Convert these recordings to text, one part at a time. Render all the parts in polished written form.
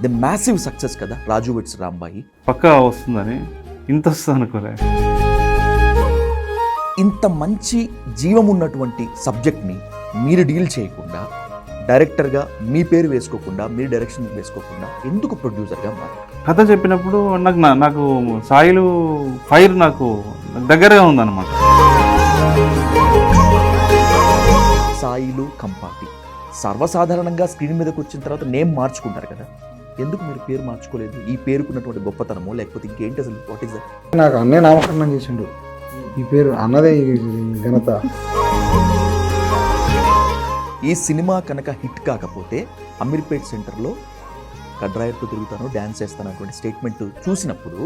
The massive success కదా రాజు weds Rambai. పక్కా వస్తుందని, ఇంత వస్తుంది అనుకోలే. ఇంత మంచి జీవం ఉన్నటువంటి సబ్జెక్ట్ని మీరు డీల్ చేయకుండా, డైరెక్టర్గా మీ పేరు వేసుకోకుండా, మీరు డైరెక్షన్ వేసుకోకుండా ఎందుకు ప్రొడ్యూసర్గా మారారు? కథ చెప్పినప్పుడు నాకు సాయిలు ఫైర్ నాకు దగ్గరగా ఉందన్నమాట. సాయిలు కంపాటి సర్వసాధారణంగా స్క్రీన్ మీదకి వచ్చిన తర్వాత నేమ్ మార్చుకుంటారు కదా, ఎందుకు మీరు పేరు మార్చుకోలేదు? ఈ పేరుకున్నటువంటి గొప్పతనమో లేకపోతే ఇంకేంటి అసలు? What is that? నాకు అన్నే నామకరణం చేసిండు, ఈ పేరు అన్నదే ఘనత. ఈ సినిమా కనుక హిట్ కాకపోతే అమీర్పేట్ సెంటర్లో కడ్రాయర్తో తిరుగుతాను, డ్యాన్స్ చేస్తాను అటువంటి స్టేట్మెంట్ చూసినప్పుడు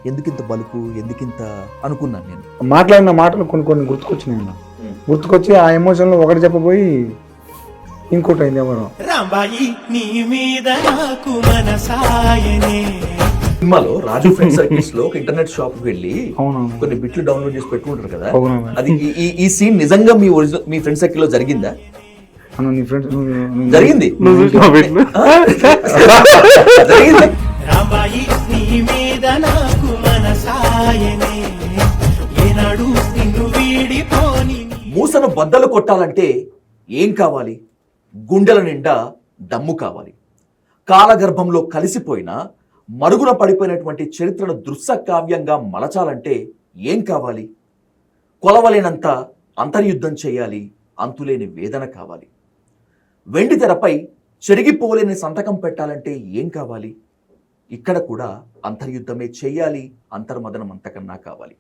ఎందుకింత బలుపు, ఎందుకింత అనుకున్నాను నేను. మాట్లాడిన మాటలు కొన్ని గుర్తుకొచ్చినాయి అన్న. గుర్తుకొచ్చి ఆ ఎమోషన్లో ఒకటి చెప్పబోయి ఇంకోటి అయింది ఎవరో. సినిమాలో రాజు ఫ్రెండ్ సర్కిల్స్ లో ఒక ఇంటర్నెట్ షాప్ కి వెళ్ళి అవునవును కొన్ని బిట్లు డౌన్లోడ్ చేసి పెట్టుకుంటారు కదా, అవునవును. అది ఈ సీన్ నిజంగా మీ ఫ్రెండ్ సర్కిల్ లో జరిగిందా? అన్న నీ ఫ్రెండ్స్ జరిగింది. నువ్వు చూసినావా వీటిని? జరిగింది. మూసను బద్దలు కొట్టాలంటే ఏం కావాలి? గుండెల నిండా దమ్ము కావాలి. కాలగర్భంలో కలిసిపోయిన మరుగున పడిపోయినటువంటి చరిత్రను దృశ్య కావ్యంగా మలచాలంటే ఏం కావాలి? కొలవలేనంత అంతర్యుద్ధం చేయాలి, అంతులేని వేదన కావాలి. వెండి తెరపై చెరిగిపోలేని సంతకం పెట్టాలంటే ఏం కావాలి? ఇక్కడ కూడా అంతర్యుద్ధమే చేయాలి, అంతర్మదనం అంతకన్నా కావాలి.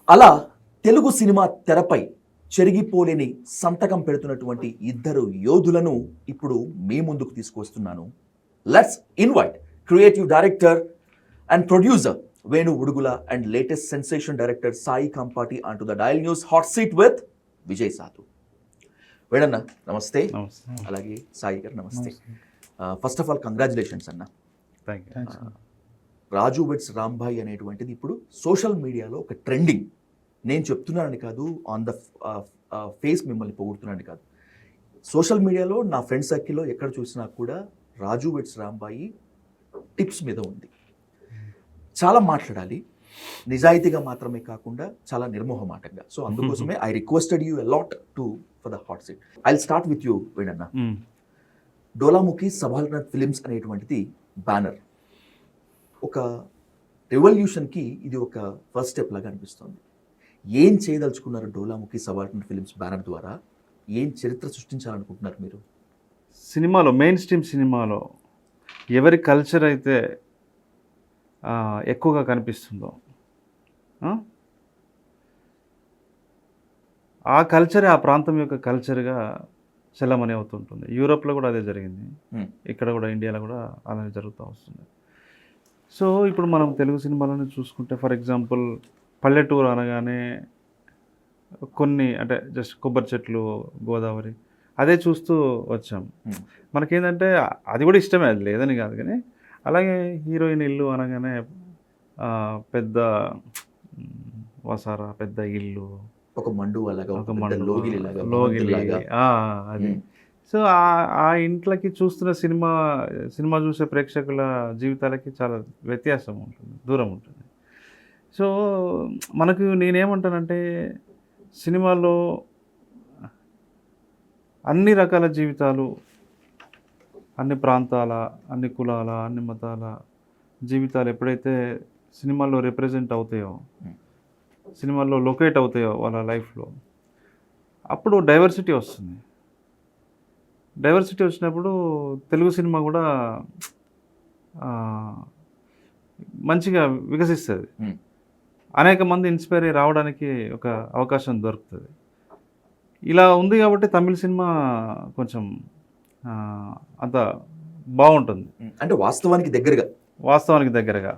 అలా తెలుగు సినిమా తెరపై చెరిగిపోలేని సంతకం పెడుతున్నటువంటి ఇద్దరు యోధులను ఇప్పుడు మీ ముందుకు తీసుకొస్తున్నాను. Let's invite creative director and producer Venu Udugula and latest sensation director Sai Kampati on to the dial news hot seat with Vijay Sadhu. వేణన్న నమస్తే. అలాగే సాయి గారు నమస్తే. ఫస్ట్ ఆఫ్ ఆల్ కంగ్రాచులేషన్స్ అన్న. రాజు వెడ్స్ రాంబాయి అనేటువంటిది ఇప్పుడు సోషల్ మీడియాలో ఒక ట్రెండింగ్. నేను చెప్తున్నానని కాదు, ఆన్ ద ఫేస్ మిమ్మల్ని పొగుడుతున్నానని కాదు, సోషల్ మీడియాలో నా ఫ్రెండ్ సర్కిల్లో ఎక్కడ చూసినా కూడా రాజు వెడ్స్ రాంబాయి టిప్స్ మీద ఉంది. చాలా మాట్లాడాలి, నిజాయితీగా మాత్రమే కాకుండా చాలా నిర్మోహమాటంగా. సో అందుకోసమే I requested you a lot to for the hot seat. I will start with you వేణన్న. డోలాముఖి సబాల్టర్నేట్ ఫిలిమ్స్ అనేటువంటిది బ్యానర్. ఒక రెవల్యూషన్కి ఇది ఒక ఫస్ట్ స్టెప్ లాగా అనిపిస్తుంది. ఏం చేయదలుచుకున్నారు డోలాముఖి సబాల్టర్నేట్ ఫిలిమ్స్ బ్యానర్ ద్వారా? ఏం చరిత్ర సృష్టించాలనుకుంటున్నారు మీరు? సినిమాలో, మెయిన్ స్ట్రీమ్ సినిమాలో ఎవరి కల్చర్ అయితే ఎక్కువగా కనిపిస్తుందో ఆ కల్చరే ఆ ప్రాంతం యొక్క కల్చర్గా చల్లమని అవుతుంటుంది. యూరోప్లో కూడా అదే జరిగింది, ఇక్కడ కూడా ఇండియాలో కూడా అలానే జరుగుతూ వస్తుంది. సో ఇప్పుడు మనం తెలుగు సినిమాలను చూసుకుంటే, ఫర్ ఎగ్జాంపుల్ పల్లెటూరు అనగానే కొన్ని అంటే జస్ట్ కొబ్బరి చెట్లు, గోదావరి అదే చూస్తూ వచ్చాం. మనకేంటంటే అది కూడా ఇష్టమే, అది లేదని కాదు, కానీ అలాగే హీరోయిన్ ఇల్లు అనగానే పెద్ద వసారా, పెద్ద ఇల్లు, ఒక మండు లోగిలి అది. సో ఆ ఇంట్లోకి చూస్తున్న సినిమా చూసే ప్రేక్షకుల జీవితాలకి చాలా వ్యత్యాసం ఉంటుంది, దూరం ఉంటుంది. సో మనకు నేనేమంటానంటే, సినిమాలో అన్ని రకాల జీవితాలు, అన్ని ప్రాంతాల, అన్ని కులాల, అన్ని మతాల జీవితాలు ఎప్పుడైతే సినిమాల్లో రిప్రజెంట్ అవుతాయో, సినిమాల్లో లొకేట్ అవుతాయో వాళ్ళ లైఫ్లో, అప్పుడు డైవర్సిటీ వస్తుంది. డైవర్సిటీ వచ్చినప్పుడు తెలుగు సినిమా కూడా మంచిగా వికసిస్తుంది, అనేక మంది ఇన్స్పైర్ అయ్యి రావడానికి ఒక అవకాశం దొరుకుతుంది. ఇలా ఉంది కాబట్టి తమిళ సినిమా కొంచెం అంత బాగుంటుంది. అంటే వాస్తవానికి దగ్గరగా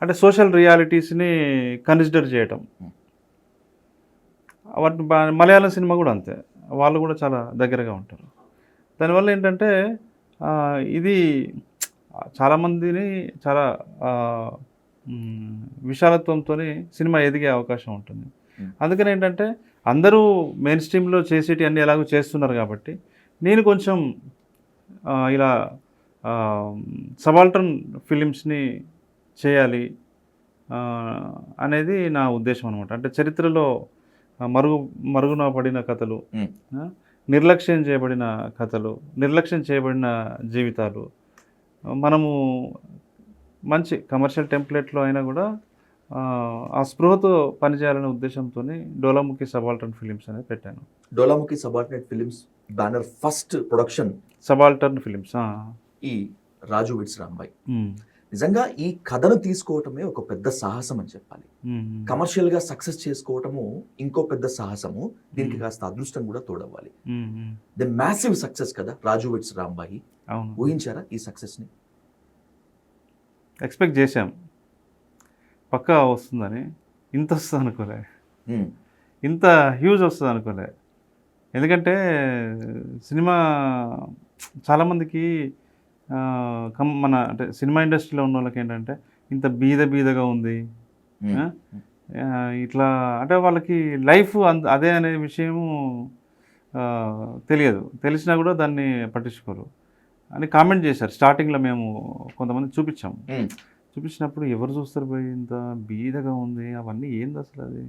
అంటే సోషల్ రియాలిటీస్ని కన్సిడర్ చేయటం. వాటి మలయాళం సినిమా కూడా అంతే, వాళ్ళు కూడా చాలా దగ్గరగా ఉంటారు. దానివల్ల ఏంటంటే ఇది చాలామందిని చాలా విశాలత్వంతో సినిమా ఎదిగే అవకాశం ఉంటుంది. అందుకని ఏంటంటే అందరూ మెయిన్ స్ట్రీమ్లో చేసేటి అన్నీ ఎలాగో చేస్తున్నారు కాబట్టి నేను కొంచెం ఇలా సబాల్టర్న్ ఫిలిమ్స్ని చేయాలి ఆ, అనేది నా ఉద్దేశం అనమాట. అంటే చరిత్రలో మరుగున పడిన కథలు, Hmm. నిర్లక్ష్యం చేయబడిన కథలు, నిర్లక్ష్యం చేయబడిన జీవితాలు, మనము మంచి కమర్షియల్ టెంప్లెట్లో అయినా కూడా ఆ స్పృహతో పనిచేయాలనే ఉద్దేశంతో డోలాముఖి సబాల్టర్న్ ఫిలిమ్స్ అనేది పెట్టాను. Dolamukhi subordinate films banner first production subaltern films. ఈ రాజు విట్స్ రాంబాయ్. నిజంగా ఈ కథను తీసుకోవటమే ఒక పెద్ద సాహసం అని చెప్పాలి. కమర్షియల్ గా సక్సెస్ చేసుకోవటము ఇంకో పెద్ద సాహసము. దీనికి కాస్త అదృష్టం కూడా తోడవ్వాలి. ది మ్యాసివ్ సక్సెస్ కదా రాజు విట్స్ రాంబాయి. అవును, ఊహించారా ఈ సక్సెస్ ని? ఎక్స్పెక్ట్ చేశాం పక్కా వస్తుందని. ఇంత వస్తుంది అనుకోలే, ఇంత హ్యూజ్ వస్తుంది అనుకోలే. ఎందుకంటే సినిమా చాలామందికి మన అంటే సినిమా ఇండస్ట్రీలో ఉన్న వాళ్ళకి ఏంటంటే ఇంత బీదగా ఉంది, ఇట్లా అంటే వాళ్ళకి లైఫ్ అదే అనే విషయము తెలియదు. తెలిసినా కూడా దాన్ని పట్టించుకోరు అని కామెంట్ చేశారు. స్టార్టింగ్లో మేము కొంతమంది చూపించాము. చూపించినప్పుడు ఎవరు చూస్తారు పోయి ఇంత బీదగా ఉంది, అవన్నీ ఏంది అసలు అది.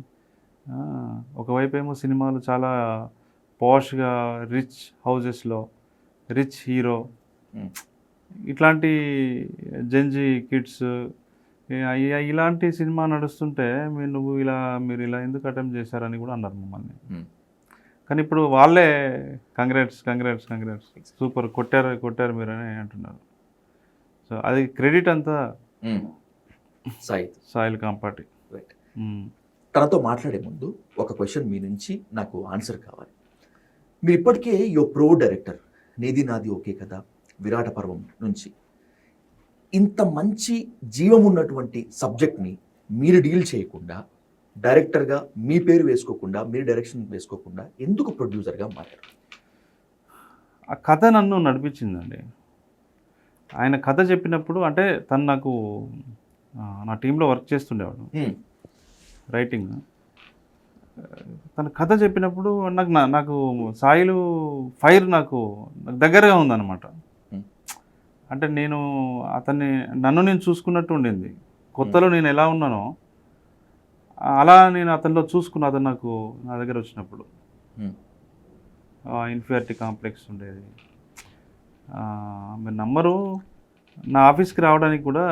ఒకవైపు ఏమో సినిమాలు చాలా పాష్గా రిచ్ హౌజెస్లో రిచ్ హీరో, ఇట్లాంటి జంజీ కిడ్స్, ఇలాంటి సినిమా నడుస్తుంటే మీరు ఇలా ఎందుకు అటెంప్ట్ చేశారని కూడా అన్నారు మమ్మల్ని. కానీ ఇప్పుడు వాళ్ళే కంగ్రాట్స్ సూపర్ కొట్టారు మీరు అని అంటున్నారు. సో అది క్రెడిట్ అంతా సాయిల్ కాంపాటి. తనతో మాట్లాడే ముందు ఒక క్వశ్చన్ మీ నుంచి నాకు ఆన్సర్ కావాలి. మీరు ఇప్పటికే ప్రో డైరెక్టర్, నీది నాది ఓకే కదా, విరాట పర్వం నుంచి ఇంత మంచి జీవం ఉన్నటువంటి సబ్జెక్ట్ని మీరు డీల్ చేయకుండా, డైరెక్టర్గా మీ పేరు వేసుకోకుండా, మీరు డైరెక్షన్ వేసుకోకుండా ఎందుకు ప్రొడ్యూసర్గా మారారు? ఆ కథ నన్ను నడిపించిందండి. ఆయన కథ చెప్పినప్పుడు, అంటే తను నాకు నా టీంలో వర్క్ చేస్తుండేవాడు రైటింగ్. తన కథ చెప్పినప్పుడు నాకు సాయిలు ఫైర్ నాకు దగ్గరగా ఉందన్నమాట. అంటే నన్ను నేను చూసుకున్నట్టు ఉండింది. కొత్తలో నేను ఎలా ఉన్నానో అలా నేను అతనిలో చూసుకున్న. అతను నా దగ్గర వచ్చినప్పుడు ఇన్ఫీరియారిటీ కాంప్లెక్స్ ఉండేది. మీరు నమ్మరు, నా ఆఫీస్కి రావడానికి కూడా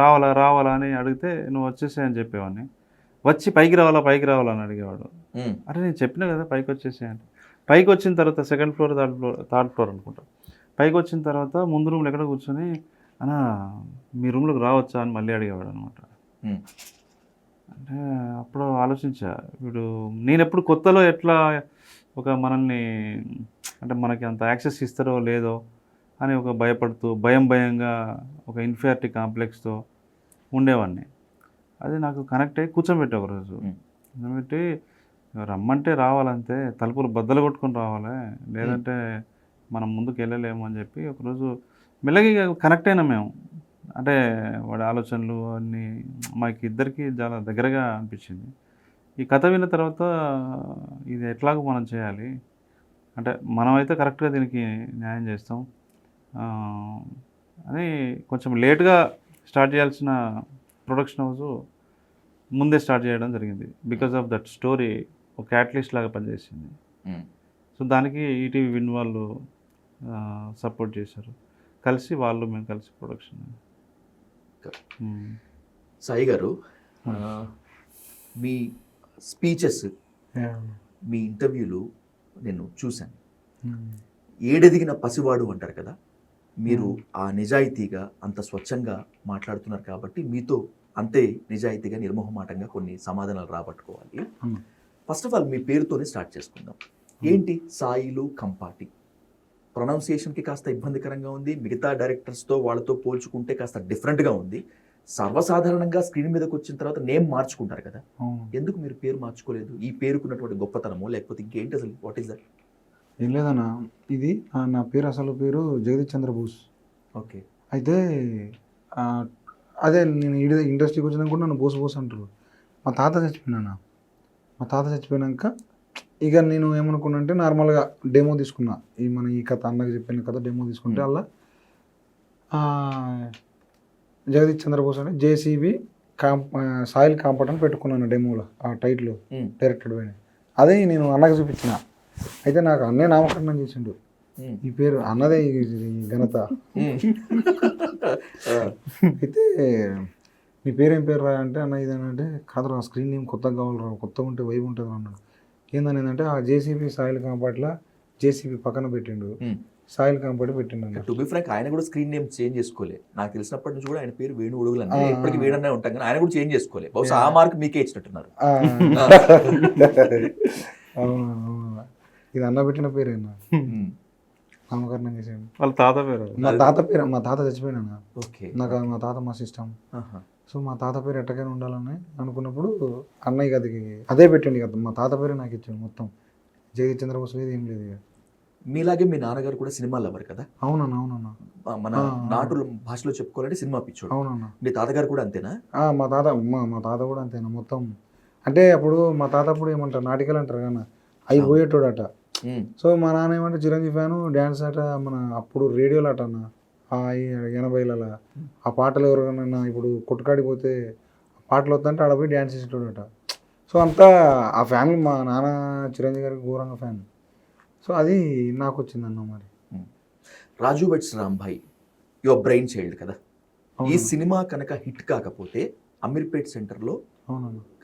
రావాలా అని అడిగితే నువ్వు వచ్చేసాయని చెప్పేవాడిని. వచ్చి పైకి రావాలా అని అడిగేవాడు. అరే నేను చెప్పినా కదా పైకి వచ్చేసాయంటే. పైకి వచ్చిన తర్వాత సెకండ్ ఫ్లోర్ థర్డ్ ఫ్లోర్ అనుకుంటా. పైకి వచ్చిన తర్వాత ముందు రూమ్లో ఎక్కడ కూర్చొని అన్నా మీ రూమ్లోకి రావచ్చా అని మళ్ళీ అడిగేవాడు అనమాట. అంటే అప్పుడు ఆలోచించా, వీడు నేను ఎప్పుడు కొత్తలో ఎట్లా మనల్ని అంటే మనకి అంత యాక్సెస్ ఇస్తారో లేదో అని భయపడుతూ భయంగా ఒక ఇన్ఫీరియారిటీ కాంప్లెక్స్తో ఉండేవాడిని. అది నాకు కనెక్ట్ అయ్యి కూర్చోబెట్టి ఒకరోజు కూర్చోబెట్టి రమ్మంటే రావాలంతే, తలుపులు బద్దలు కొట్టుకొని రావాలి, లేదంటే మనం ముందుకు వెళ్ళలేము అని చెప్పి ఒకరోజు మెల్లగా కనెక్ట్ అయినా మేము. అంటే వాడి ఆలోచనలు అన్నీ మాకు ఇద్దరికి చాలా దగ్గరగా అనిపించింది. ఈ కథ విన్న తర్వాత ఇది ఎట్లాగో మనం చేయాలి, అంటే మనమైతే కరెక్ట్గా దీనికి న్యాయం చేస్తాం అని కొంచెం లేట్గా స్టార్ట్ చేయాల్సిన ప్రొడక్షన్ హౌస్ ముందే స్టార్ట్ చేయడం జరిగింది. బికాజ్ ఆఫ్ దట్ స్టోరీ ఒక క్యాటలిస్ట్ లాగా పనిచేసింది. సో దానికి ఈటీవీ విన్ వాళ్ళు సపోర్ట్ చేశారు. మేము కలిసి ప్రొడక్షన్. సాయి గారు, మీ స్పీచెస్, మీ ఇంటర్వ్యూలు నేను చూశాను. ఏడెదిగిన పసివాడు అంటారు కదా, మీరు ఆ నిజాయితీగా అంత స్వచ్ఛంగా మాట్లాడుతున్నారు కాబట్టి మీతో అంతే నిజాయితీగా నిర్మోహమాటంగా కొన్ని సమాధానాలు రాబట్టుకోవాలి. ఫస్ట్ ఆఫ్ ఆల్ మీ పేరుతోనే స్టార్ట్ చేసుకుందాం. ఏంటి సాయిలు కంపాటి? ప్రొనౌన్సియేషన్కి కాస్త ఇబ్బందికరంగా ఉంది. మిగతా డైరెక్టర్స్తో వాళ్ళతో పోల్చుకుంటే కాస్త డిఫరెంట్గా ఉంది. సర్వసాధారణంగా స్క్రీన్ మీదకి వచ్చిన తర్వాత నేమ్ మార్చుకుంటారు కదా, ఎందుకు మీరు పేరు మార్చుకోలేదు? ఈ పేరుకున్నటువంటి గొప్పతనమో లేకపోతే ఇంకేంటి అసలు? What is that? ఏం లేదన్నా, ఇది నా పేరు అసలు పేరు జగదీష్ చంద్రబోస్. ఓకే. అయితే అదే నేను ఇండస్ట్రీకి వచ్చినాక కూడా నన్ను బోస్ అంటారు. మా తాత చచ్చిపోయినాక ఇక నేను ఏమనుకున్నా అంటే నార్మల్గా డెమో తీసుకున్నా. ఈ కథ అన్నకి చెప్పిన కథ డెమో తీసుకుంటే అలా జగదీష్ చంద్రబోస్ అంటే జేసీబీ సాయిల్ కాంపౌండ్ అని పెట్టుకున్నాను డెమోలో ఆ టైటిల్ డైరెక్టెడ్ పోయిన అదే నేను అన్నకి చూపించిన. అయితే నాకు అన్నే నామకరణం చేసిండు. ఈ పేరు అన్నదే ఈ ఘనత. అయితే నీ పేరు ఏం పేరు రా అంటే అన్న ఇదేనంటే కాదురా స్క్రీన్ నేమ్ కొత్తగా కావాలరా, కొత్తగా ఉంటే వైబ్ ఉంటుంది అన్నాడు. ఏందని ఏంటంటే ఆ జేసీబీ సాయిల్ కాంపౌండ్లో జేసీబీ పక్కన పెట్టిండు, సాయిల్ కాంపౌండ్ పెట్టిండు అన్న. టు బి ఫ్రాంక్ ఆయన కూడా స్క్రీన్ నేమ్ చేంజ్ చేసుకోలే. నాకు తెలిసినప్పటి నుంచి కూడా ఆయన పేరు వేణు ఉడుగులు అంటే ఇప్పటికి వేణనే ఉంటాం, కానీ ఆయన కూడా చేంజ్ చేసుకోలే. బహుశా ఆ మార్క్ మీకే ఇచ్చినట్టున్నారు. అవును ఇది అన్న పెట్టిన పేరేనా నామకరణం చేసాను. వాళ్ళ తాత పేరు మా తాత చచ్చిపోయినా. ఓకే. నాకు మా తాత మా సిస్టమ్. సో మా తాత పేరు ఎట్టకైనా ఉండాలని అనుకున్నప్పుడు అన్నయ్య గదికి అదే పెట్టండి కదా, మా తాత పేరు నాకు ఇచ్చాడు మొత్తం. జగదీష్ చంద్రబోస్ లేదు ఏం లేదు. మీలాగే మీ నాన్నగారు కూడా సినిమా లవర్ కదా? అవునన్నా అవునన్నా. మన నాటు భాషలో చెప్పుకోవాలంటే సినిమా పిచ్చోడు. అవునన్నా. మీ తాతగారు కూడా అంతేనా? మా తాత కూడా అంతేనా మొత్తం. అంటే అప్పుడు మా తాత అప్పుడు ఏమంటారు నాటికలు అంటారు కానీ అవి పోయేటోడట. సో మా నాన్న ఏమంటే చిరంజీవి ఫ్యాను, డ్యాన్స్ అట మన అప్పుడు రేడియోలు అట అన్న 80లలో ఆ పాటలు ఎవరికైనా ఇప్పుడు కొట్టుకాడిపోతే పాటలు వద్దంటే ఆడ పోయి డ్యాన్స్ చేసేటోడట. సో అంతా ఆ ఫ్యామిలీ మా నాన్న చిరంజీవి గారికి ఘోరంగా ఫ్యాన్. సో అది నాకు వచ్చిందన్న. మరి రాజు వెట్స్ రాంభాయ్ యువర్ బ్రెయిన్ చైల్డ్ కదా. ఈ సినిమా కనుక హిట్ కాకపోతే అమీర్పేట్ సెంటర్లో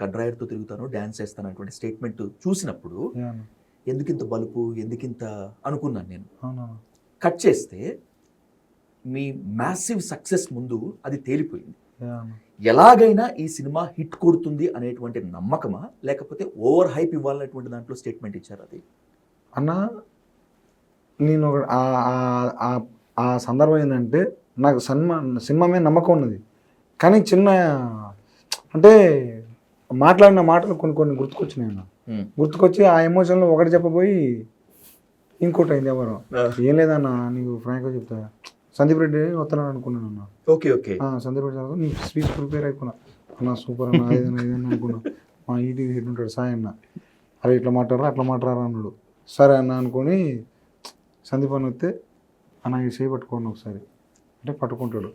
కడ్రాయర్తో తిరుగుతాను, డ్యాన్స్ చేస్తాను అనేటువంటి స్టేట్మెంట్ చూసినప్పుడు ఎందుకింత బలుపు, ఎందుకింత అనుకున్నాను నేను. కట్ చేస్తే మీ మ్యాసివ్ సక్సెస్ ముందు అది తేలిపోయింది. ఎలాగైనా ఈ సినిమా హిట్ కొడుతుంది అనేటువంటి నమ్మకమా, లేకపోతే ఓవర్ హైప్ ఇవ్వాలనేటువంటి దాంట్లో స్టేట్మెంట్ ఇచ్చారు? అది అన్న నేను ఆ సందర్భం ఏంటంటే నాకు సినిమా మీద నమ్మకం ఉన్నది, కానీ చిన్న అంటే మాట్లాడిన మాటలు కొన్ని గుర్తుకొచ్చినాయి అన్న. గుర్తుకొచ్చి ఆ ఎమోషన్లో ఒకటి చెప్పబోయి ఇంకోటి అయింది. ఎవరు ఏం లేదన్న, నీకు ఫ్రాంక్గా చెప్తా, సందీప్ రెడ్డి వస్తున్నాను అనుకున్నాను అన్న. Okay okay. సందీప్ రెడ్డి నీ స్పీచ్ ప్రిపేర్ అయిపోయినా అన్న, సూపర్ అన్న, ఏదైనా అనుకున్నా. మా ఈటీ హెడ్ ఉంటాడు సాయి అన్న, అరే ఇట్లా మాట్లాడరా అట్లా మాట్లాడరా అన్నాడు. సరే అన్న అనుకొని సందీప్ అన్న వస్తే అన్న ఇది చేయబట్టుకోండి ఒకసారి అంటే పట్టుకుంటాడు.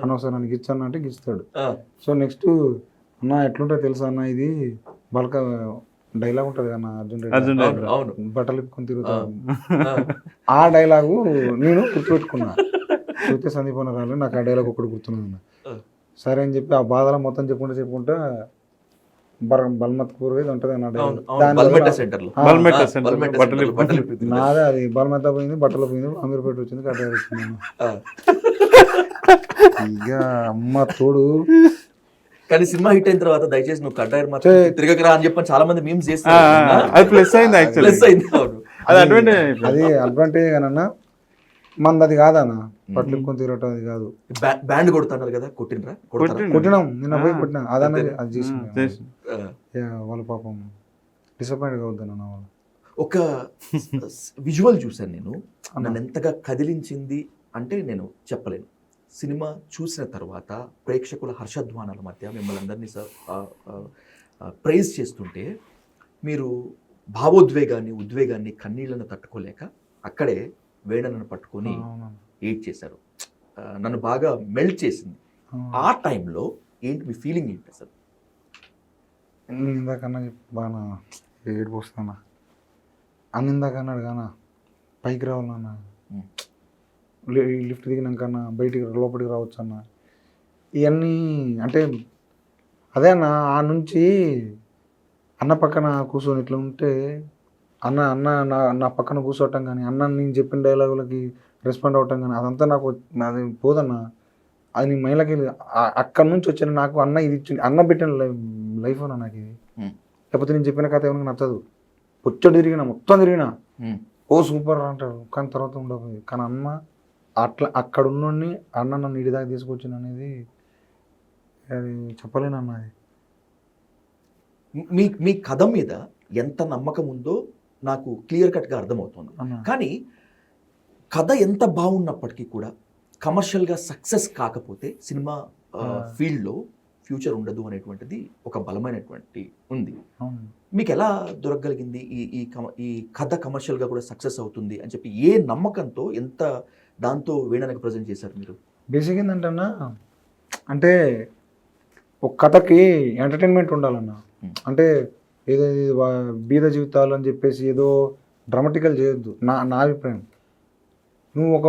అన్న ఒకసారి నన్ను గిచ్చన్న అంటే గిస్తాడు. సో నెక్స్ట్ అన్న ఎట్లుంటుందో తెలుసా అన్న, ఇది బల్క డైలాగ్ ఉంటుంది అన్న అర్జున్ రెడ్డి బట్టలు ఇప్పుకొని తిరుగుతాడు. ఆ డైలాగు నేను గుర్తుపెట్టుకున్నా. చూస్తే సందీప్ అన్న రాలేదు, నాకు ఆ డైలాగ్ ఒకటి గుర్తున్నది. సరే అని చెప్పి ఆ బాధలో మొత్తం చెప్పుకుంటా బల్మత్పూర్ ఇది ఉంటుంది అన్న నాదే. అది బల్మెత్త పోయింది, బట్టలు పోయింది, అమీర్పేట వచ్చింది, కట్టారు వచ్చింది అన్న. ఇక అమ్మ తోడు. కానీ సినిమా హిట్ అయిన తర్వాత దయచేసి నువ్వు కట్టారు మాత్రం తిరగకరా అని చెప్పని చాలా మంది మీమ్స్ చేస్తారు. అది అడ్వాంటేజ్ కానన్నా, మంది అది కాదన్న, పట్లుకొని తిరగటం అది కాదు. బ్యాండ్ కొడుతున్నారు కదా, కొట్టినాం నిన్న పోయి కొట్టినా. అదన్న అది చేసి వాళ్ళ పాపం డిసప్పాయింట్ అవుతాను. వాళ్ళు ఒక విజువల్ చూశాను నేను, నన్ను ఎంతగా కదిలించింది అంటే నేను చెప్పలేను. సినిమా చూసిన తర్వాత ప్రేక్షకుల హర్షధ్వానాల మధ్య మిమ్మల్ని అందరినీ ప్రైజ్ చేస్తుంటే మీరు ఉద్వేగాన్ని కన్నీళ్లను తట్టుకోలేక అక్కడే వేణను పట్టుకొని ఏడ్ చేశారు. నన్ను బాగా మెల్ట్ చేసింది. ఆ టైంలో ఏంటి మీ ఫీలింగ్ ఏంటి అసలు? ఇందాకన్నా బాగా ఏడిపోస్తున్నా అన్న, ఇందాకన్నాడు కానా పైకి రావాలన్నా, లిఫ్ట్ దిగినాకన్నా బయటికి లోపలికి రావచ్చు అన్న. ఇవన్నీ అంటే అదే అన్న, ఆ నుంచి అన్న పక్కన కూర్చొని ఇట్లా ఉంటే అన్న నా పక్కన కూర్చోవటం కానీ, అన్న నేను చెప్పిన డైలాగులకి రెస్పాండ్ అవ్వటం కానీ అదంతా నాకు అది పోదన్న. అది నీ మైండ్లోకి అక్కడి నుంచి వచ్చిన నాకు అన్న ఇది ఇచ్చింది, అన్న పెట్టిన లైఫ్ అన్న నాకు ఇది. లేకపోతే నేను చెప్పిన కథ ఏమైనా నచ్చదు. పొచ్చడు తిరిగినా, మొత్తం తిరిగినా ఓ సూపర్ అంటాడు, కానీ తర్వాత ఉండకపోయింది. కానీ అన్న అట్లా అక్కడ ఉన్నోడిని అన్న నన్ను ఇడి దాకా తీసుకొచ్చింది అనేది అది చెప్పలేను అన్న. అది మీ కథ మీద ఎంత నమ్మకం ఉందో నాకు క్లియర్ కట్గా అర్థమవుతుంది. కానీ కథ ఎంత బాగున్నప్పటికీ కూడా కమర్షియల్గా సక్సెస్ కాకపోతే సినిమా ఫీల్డ్లో ఫ్యూచర్ ఉండదు అనేటువంటిది ఒక బలమైనటువంటి ఉంది. మీకు ఎలా దొరకగలిగింది ఈ కథ కమర్షియల్గా కూడా సక్సెస్ అవుతుంది అని చెప్పి? ఏ నమ్మకంతో, ఎంత దాంతో వేణానికి ప్రజెంట్ చేశారు మీరు? బేసిక్ ఏంటంటన్నా, అంటే ఒక కథకి ఎంటర్టైన్మెంట్ ఉండాలన్న. అంటే ఏదో ఇది బీద జీవితాలు అని చెప్పేసి ఏదో డ్రామాటికల్ చేయొద్దు. నా అభిప్రాయం. నువ్వు ఒక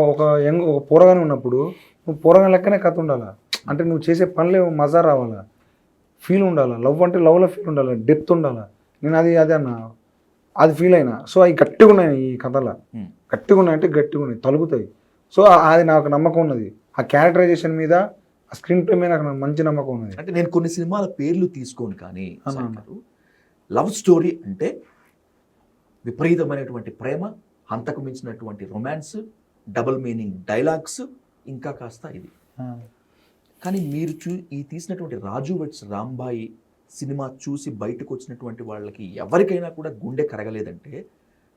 పోరగానే ఉన్నప్పుడు నువ్వు పోరగాని లెక్కనే కథ ఉండాలా. అంటే నువ్వు చేసే పనులే మజా రావాలా, ఫీల్ ఉండాలా. లవ్ అంటే లవ్లో ఫీల్ ఉండాలి, డెప్త్ ఉండాలా. నేను అదే అన్న అది ఫీల్ అయినా. సో అవి గట్టిగా ఉన్నాయి ఈ కథలో, గట్టిగా ఉన్నాయి అంటే గట్టిగా ఉన్నాయి, తలుగుతాయి. సో అది నాకు నమ్మకం ఉన్నది. ఆ క్యారెక్టరైజేషన్ మీద, ఆ స్క్రీన్ ప్లే మీద నాకు మంచి నమ్మకం ఉన్నది. అంటే నేను కొన్ని సినిమాల పేర్లు తీసుకోను కానీ లవ్ స్టోరీ అంటే విపరీతమైనటువంటి ప్రేమ, హంతకు మించినటువంటి రొమాన్స్, డబుల్ మీనింగ్ డైలాగ్స్, ఇంకా కాస్త ఇది. కానీ మీరు ఈ తీసినటువంటి రాజు వెడ్స్ రాంబాయి సినిమా చూసి బయటకు వచ్చినటువంటి వాళ్ళకి ఎవరికైనా కూడా గుండె కరగలేదంటే,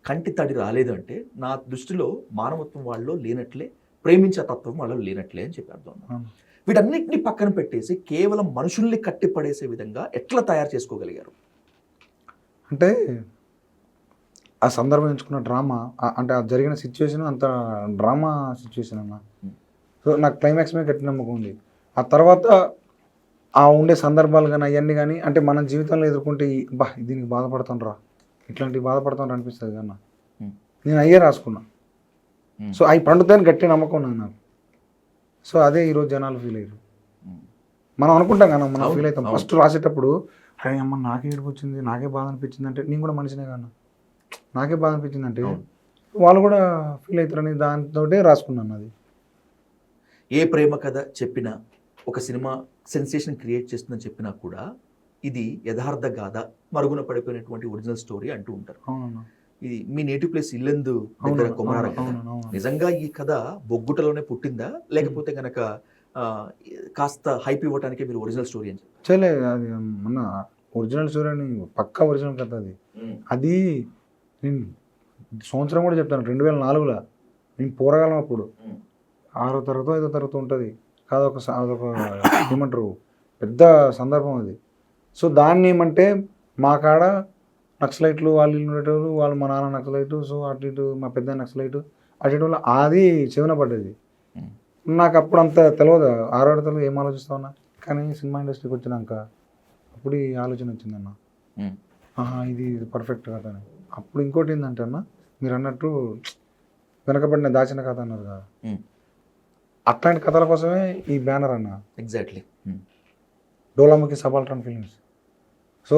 కంటి తడి రాలేదంటే నా దృష్టిలో మానవత్వం వాళ్ళలో లేనట్లే, ప్రేమించే తత్వం వాళ్ళలో లేనట్లే అని చెప్పి అర్థం. వీటన్నిటిని పక్కన పెట్టేసి కేవలం మనుషుల్ని కట్టిపడేసే విధంగా ఎట్లా తయారు చేసుకోగలిగారు? అంటే ఆ సందర్భం ఎంచుకున్న డ్రామా, అంటే ఆ జరిగిన సిచ్యువేషన్ అంత డ్రామా సిచ్యువేషన్ అన్న. సో నాకు క్లైమాక్స్ మీద గట్టి నమ్మకం ఉంది. ఆ తర్వాత ఆ ఉండే సందర్భాలు కానీ అవన్నీ కానీ, అంటే మన జీవితంలో ఎదుర్కొంటే దీనికి బాధపడుతుండ్రా, ఇట్లాంటివి బాధపడుతుండ్రా అనిపిస్తుంది కన్నా. నేను అయ్యే రాసుకున్నా. సో అవి పండుతాయని గట్టి నమ్మకం ఉన్నది నాకు. సో అదే ఈరోజు జనాలు ఫీల్ అయ్యారు. మనం అనుకుంటాం కదా, మనం ఫీల్ అవుతాం ఫస్ట్ రాసేటప్పుడు, అరే అమ్మ నాకే ఏడుపు వచ్చింది, నాకే బాధ అనిపించింది అంటే, నేను కూడా మనిషినే కన్నా, నాకే బాధ అనిపించింది అంటే వాళ్ళు కూడా ఫీల్ అవుతారని దాంతో రాసుకున్నాను. అది ఏ ప్రేమ కథ చెప్పినా, ఒక సినిమా సెన్సేషన్ క్రియేట్ చేస్తుందని చెప్పినా కూడా ఇది యథార్థ గాథ, మరుగున పడిపోయినటువంటి ఒరిజినల్ స్టోరీ అంటూ ఉంటారు. అవునన్నా. ఇది మీ నేటివ్ ప్లేస్ ఇల్లెందు దగ్గర కొమరాడ కథ. నిజంగా ఈ కథ బొగ్గుటలోనే పుట్టిందా, లేకపోతే గనక కాస్త హైప్ ఇవ్వటానికి మీరు ఒరిజినల్ స్టోరీ అని చెప్పలే? అది మన ఒరిజినల్ స్టోరీ అని, పక్కా ఒరిజినల్ కథ అది. అది నేను సంవత్సరం కూడా చెప్తాను, 2004లో నేను పోరగాలం అప్పుడు 6వ తరగతి 5వ తరగతి ఉంటుంది కాదు, అదొక ఏమంటారు పెద్ద సందర్భం అది. సో దాన్ని ఏమంటే మా కాడ నక్సలైట్లు వాళ్ళు ఇల్లు ఉండేటోళ్ళు, వాళ్ళు మా నాన్న నక్సలైటు, సో అటు ఇటు మా పెద్ద నక్సలైటు, అటు ఇటు అది చెవిన పడ్డది. నాకు అప్పుడు అంత తెలియదు, 6వ తరగతిలో ఏం ఆలోచిస్తా ఉన్నా. కానీ సినిమా ఇండస్ట్రీకి వచ్చినాక అప్పుడు ఈ ఆలోచన వచ్చిందన్న, ఇది పర్ఫెక్ట్ కథ అని. అప్పుడు ఇంకోటి ఏంటంటే అన్న, మీరు అన్నట్టు వెనకబడిన దాచిన కథ అన్నారు కదా, అట్లాంటి కథల కోసమే ఈ బ్యానర్ అన్న. Exactly. Dolamukhi subaltern films. So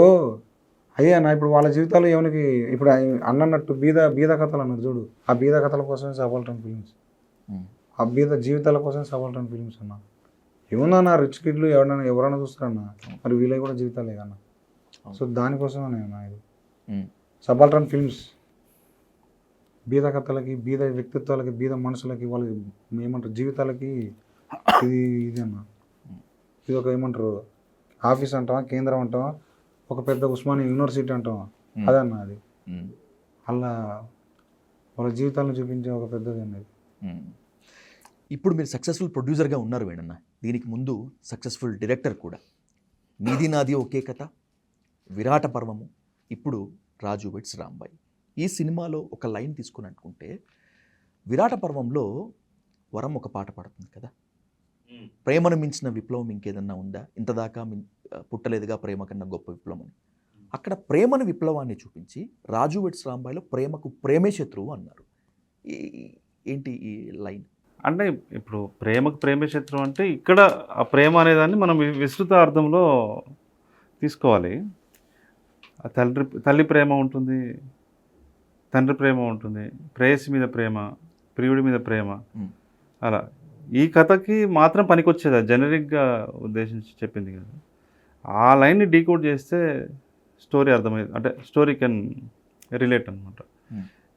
అయ్యా నా ఇప్పుడు వాళ్ళ జీవితాలు ఏమనికి, ఇప్పుడు అన్నట్టు బీద కథలు అన్నారు చూడు, ఆ బీద కథల కోసమే సబాల్టర్న్ ఫిల్మ్స్, ఆ బీద జీవితాల కోసమే సబాల్టర్న్ ఫిల్మ్స్ అన్న. ఏమన్నా రిచ్ కిడ్లు ఎవరైనా చూస్తారన్నా, మరి వీళ్ళవి కూడా జీవితాలే కన్నా. సో దానికోసమే అన్న ఇది సబాల్టర్న్ ఫిల్మ్స్. బీద కథలకి, బీద వ్యక్తిత్వాలకి, బీద మనుషులకి, వాళ్ళకి ఏమంటారు జీవితాలకి ఇది అన్న. ఇది ఒక ఏమంటారు ఆఫీస్ అంటావా, కేంద్రం అంటావా, ఒక పెద్ద ఉస్మానియా యూనివర్సిటీ అంటావా, అదన్న అది. అలా వాళ్ళ జీవితాలను చూపించే ఒక పెద్దది అన్నది. ఇప్పుడు మీరు సక్సెస్ఫుల్ ప్రొడ్యూసర్గా ఉన్నారు వేణన్న, దీనికి ముందు సక్సెస్ఫుల్ డైరెక్టర్ కూడా. నీది నాది ఒకే కథ, విరాట పర్వము, ఇప్పుడు రాజు వెడ్స్ రాంబాయి. ఈ సినిమాలో ఒక లైన్ తీసుకుని అనుకుంటే, విరాట పర్వంలో వరం ఒక పాట పాడుతుంది కదా, ప్రేమను మించిన విప్లవం ఇంకేదన్నా ఉందా, ఇంతదాకా పుట్టలేదుగా ప్రేమ కన్నా గొప్ప విప్లవం అని. అక్కడ ప్రేమను విప్లవాన్ని చూపించి రాజు వెడ్స్ రాంబాయిలో ప్రేమకు ప్రేమే శత్రువు అన్నారు. ఏంటి ఈ లైన్? అంటే ఇప్పుడు ప్రేమకు ప్రేమే శత్రువు అంటే ఇక్కడ ఆ ప్రేమ అనేదాన్ని మనం విస్తృత అర్థంలో తీసుకోవాలి. తల్లి ప్రేమ ఉంటుంది, తండ్రి ప్రేమ ఉంటుంది, ప్రేయసి మీద ప్రేమ, ప్రియుడి మీద ప్రేమ. అలా ఈ కథకి మాత్రం పనికొచ్చేది, జనరిక్గా ఉద్దేశించి చెప్పింది కదా. ఆ లైన్ని డీకోడ్ చేస్తే స్టోరీ అర్థమయ్యేది, అంటే స్టోరీ కెన్ రిలేట్ అనమాట.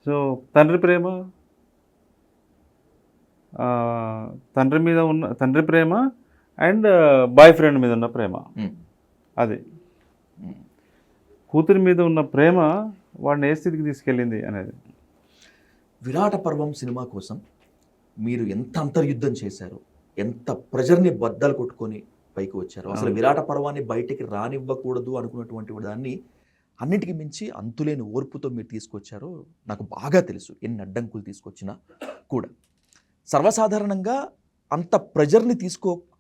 సో తండ్రి ప్రేమ, తండ్రి ప్రేమ అండ్ బాయ్ ఫ్రెండ్ మీద ఉన్న ప్రేమ, అది కూతురి మీద ఉన్న ప్రేమ వాడిని ఏ స్థితికి తీసుకెళ్ళింది అనేది. విరాట పర్వం సినిమా కోసం మీరు ఎంత అంతర్యుద్ధం చేశారు, ఎంత ప్రెజర్ని బద్దలు కొట్టుకొని పైకి వచ్చారు. అసలు విరాట పర్వాన్ని బయటికి రానివ్వకూడదు అనుకున్నటువంటి దాన్ని అన్నిటికీ మించి అంతులేని ఓర్పుతో మీరు తీసుకొచ్చారో నాకు బాగా తెలుసు, ఎన్ని అడ్డంకులు తీసుకొచ్చినా కూడా. సర్వసాధారణంగా అంత ప్రెజర్ని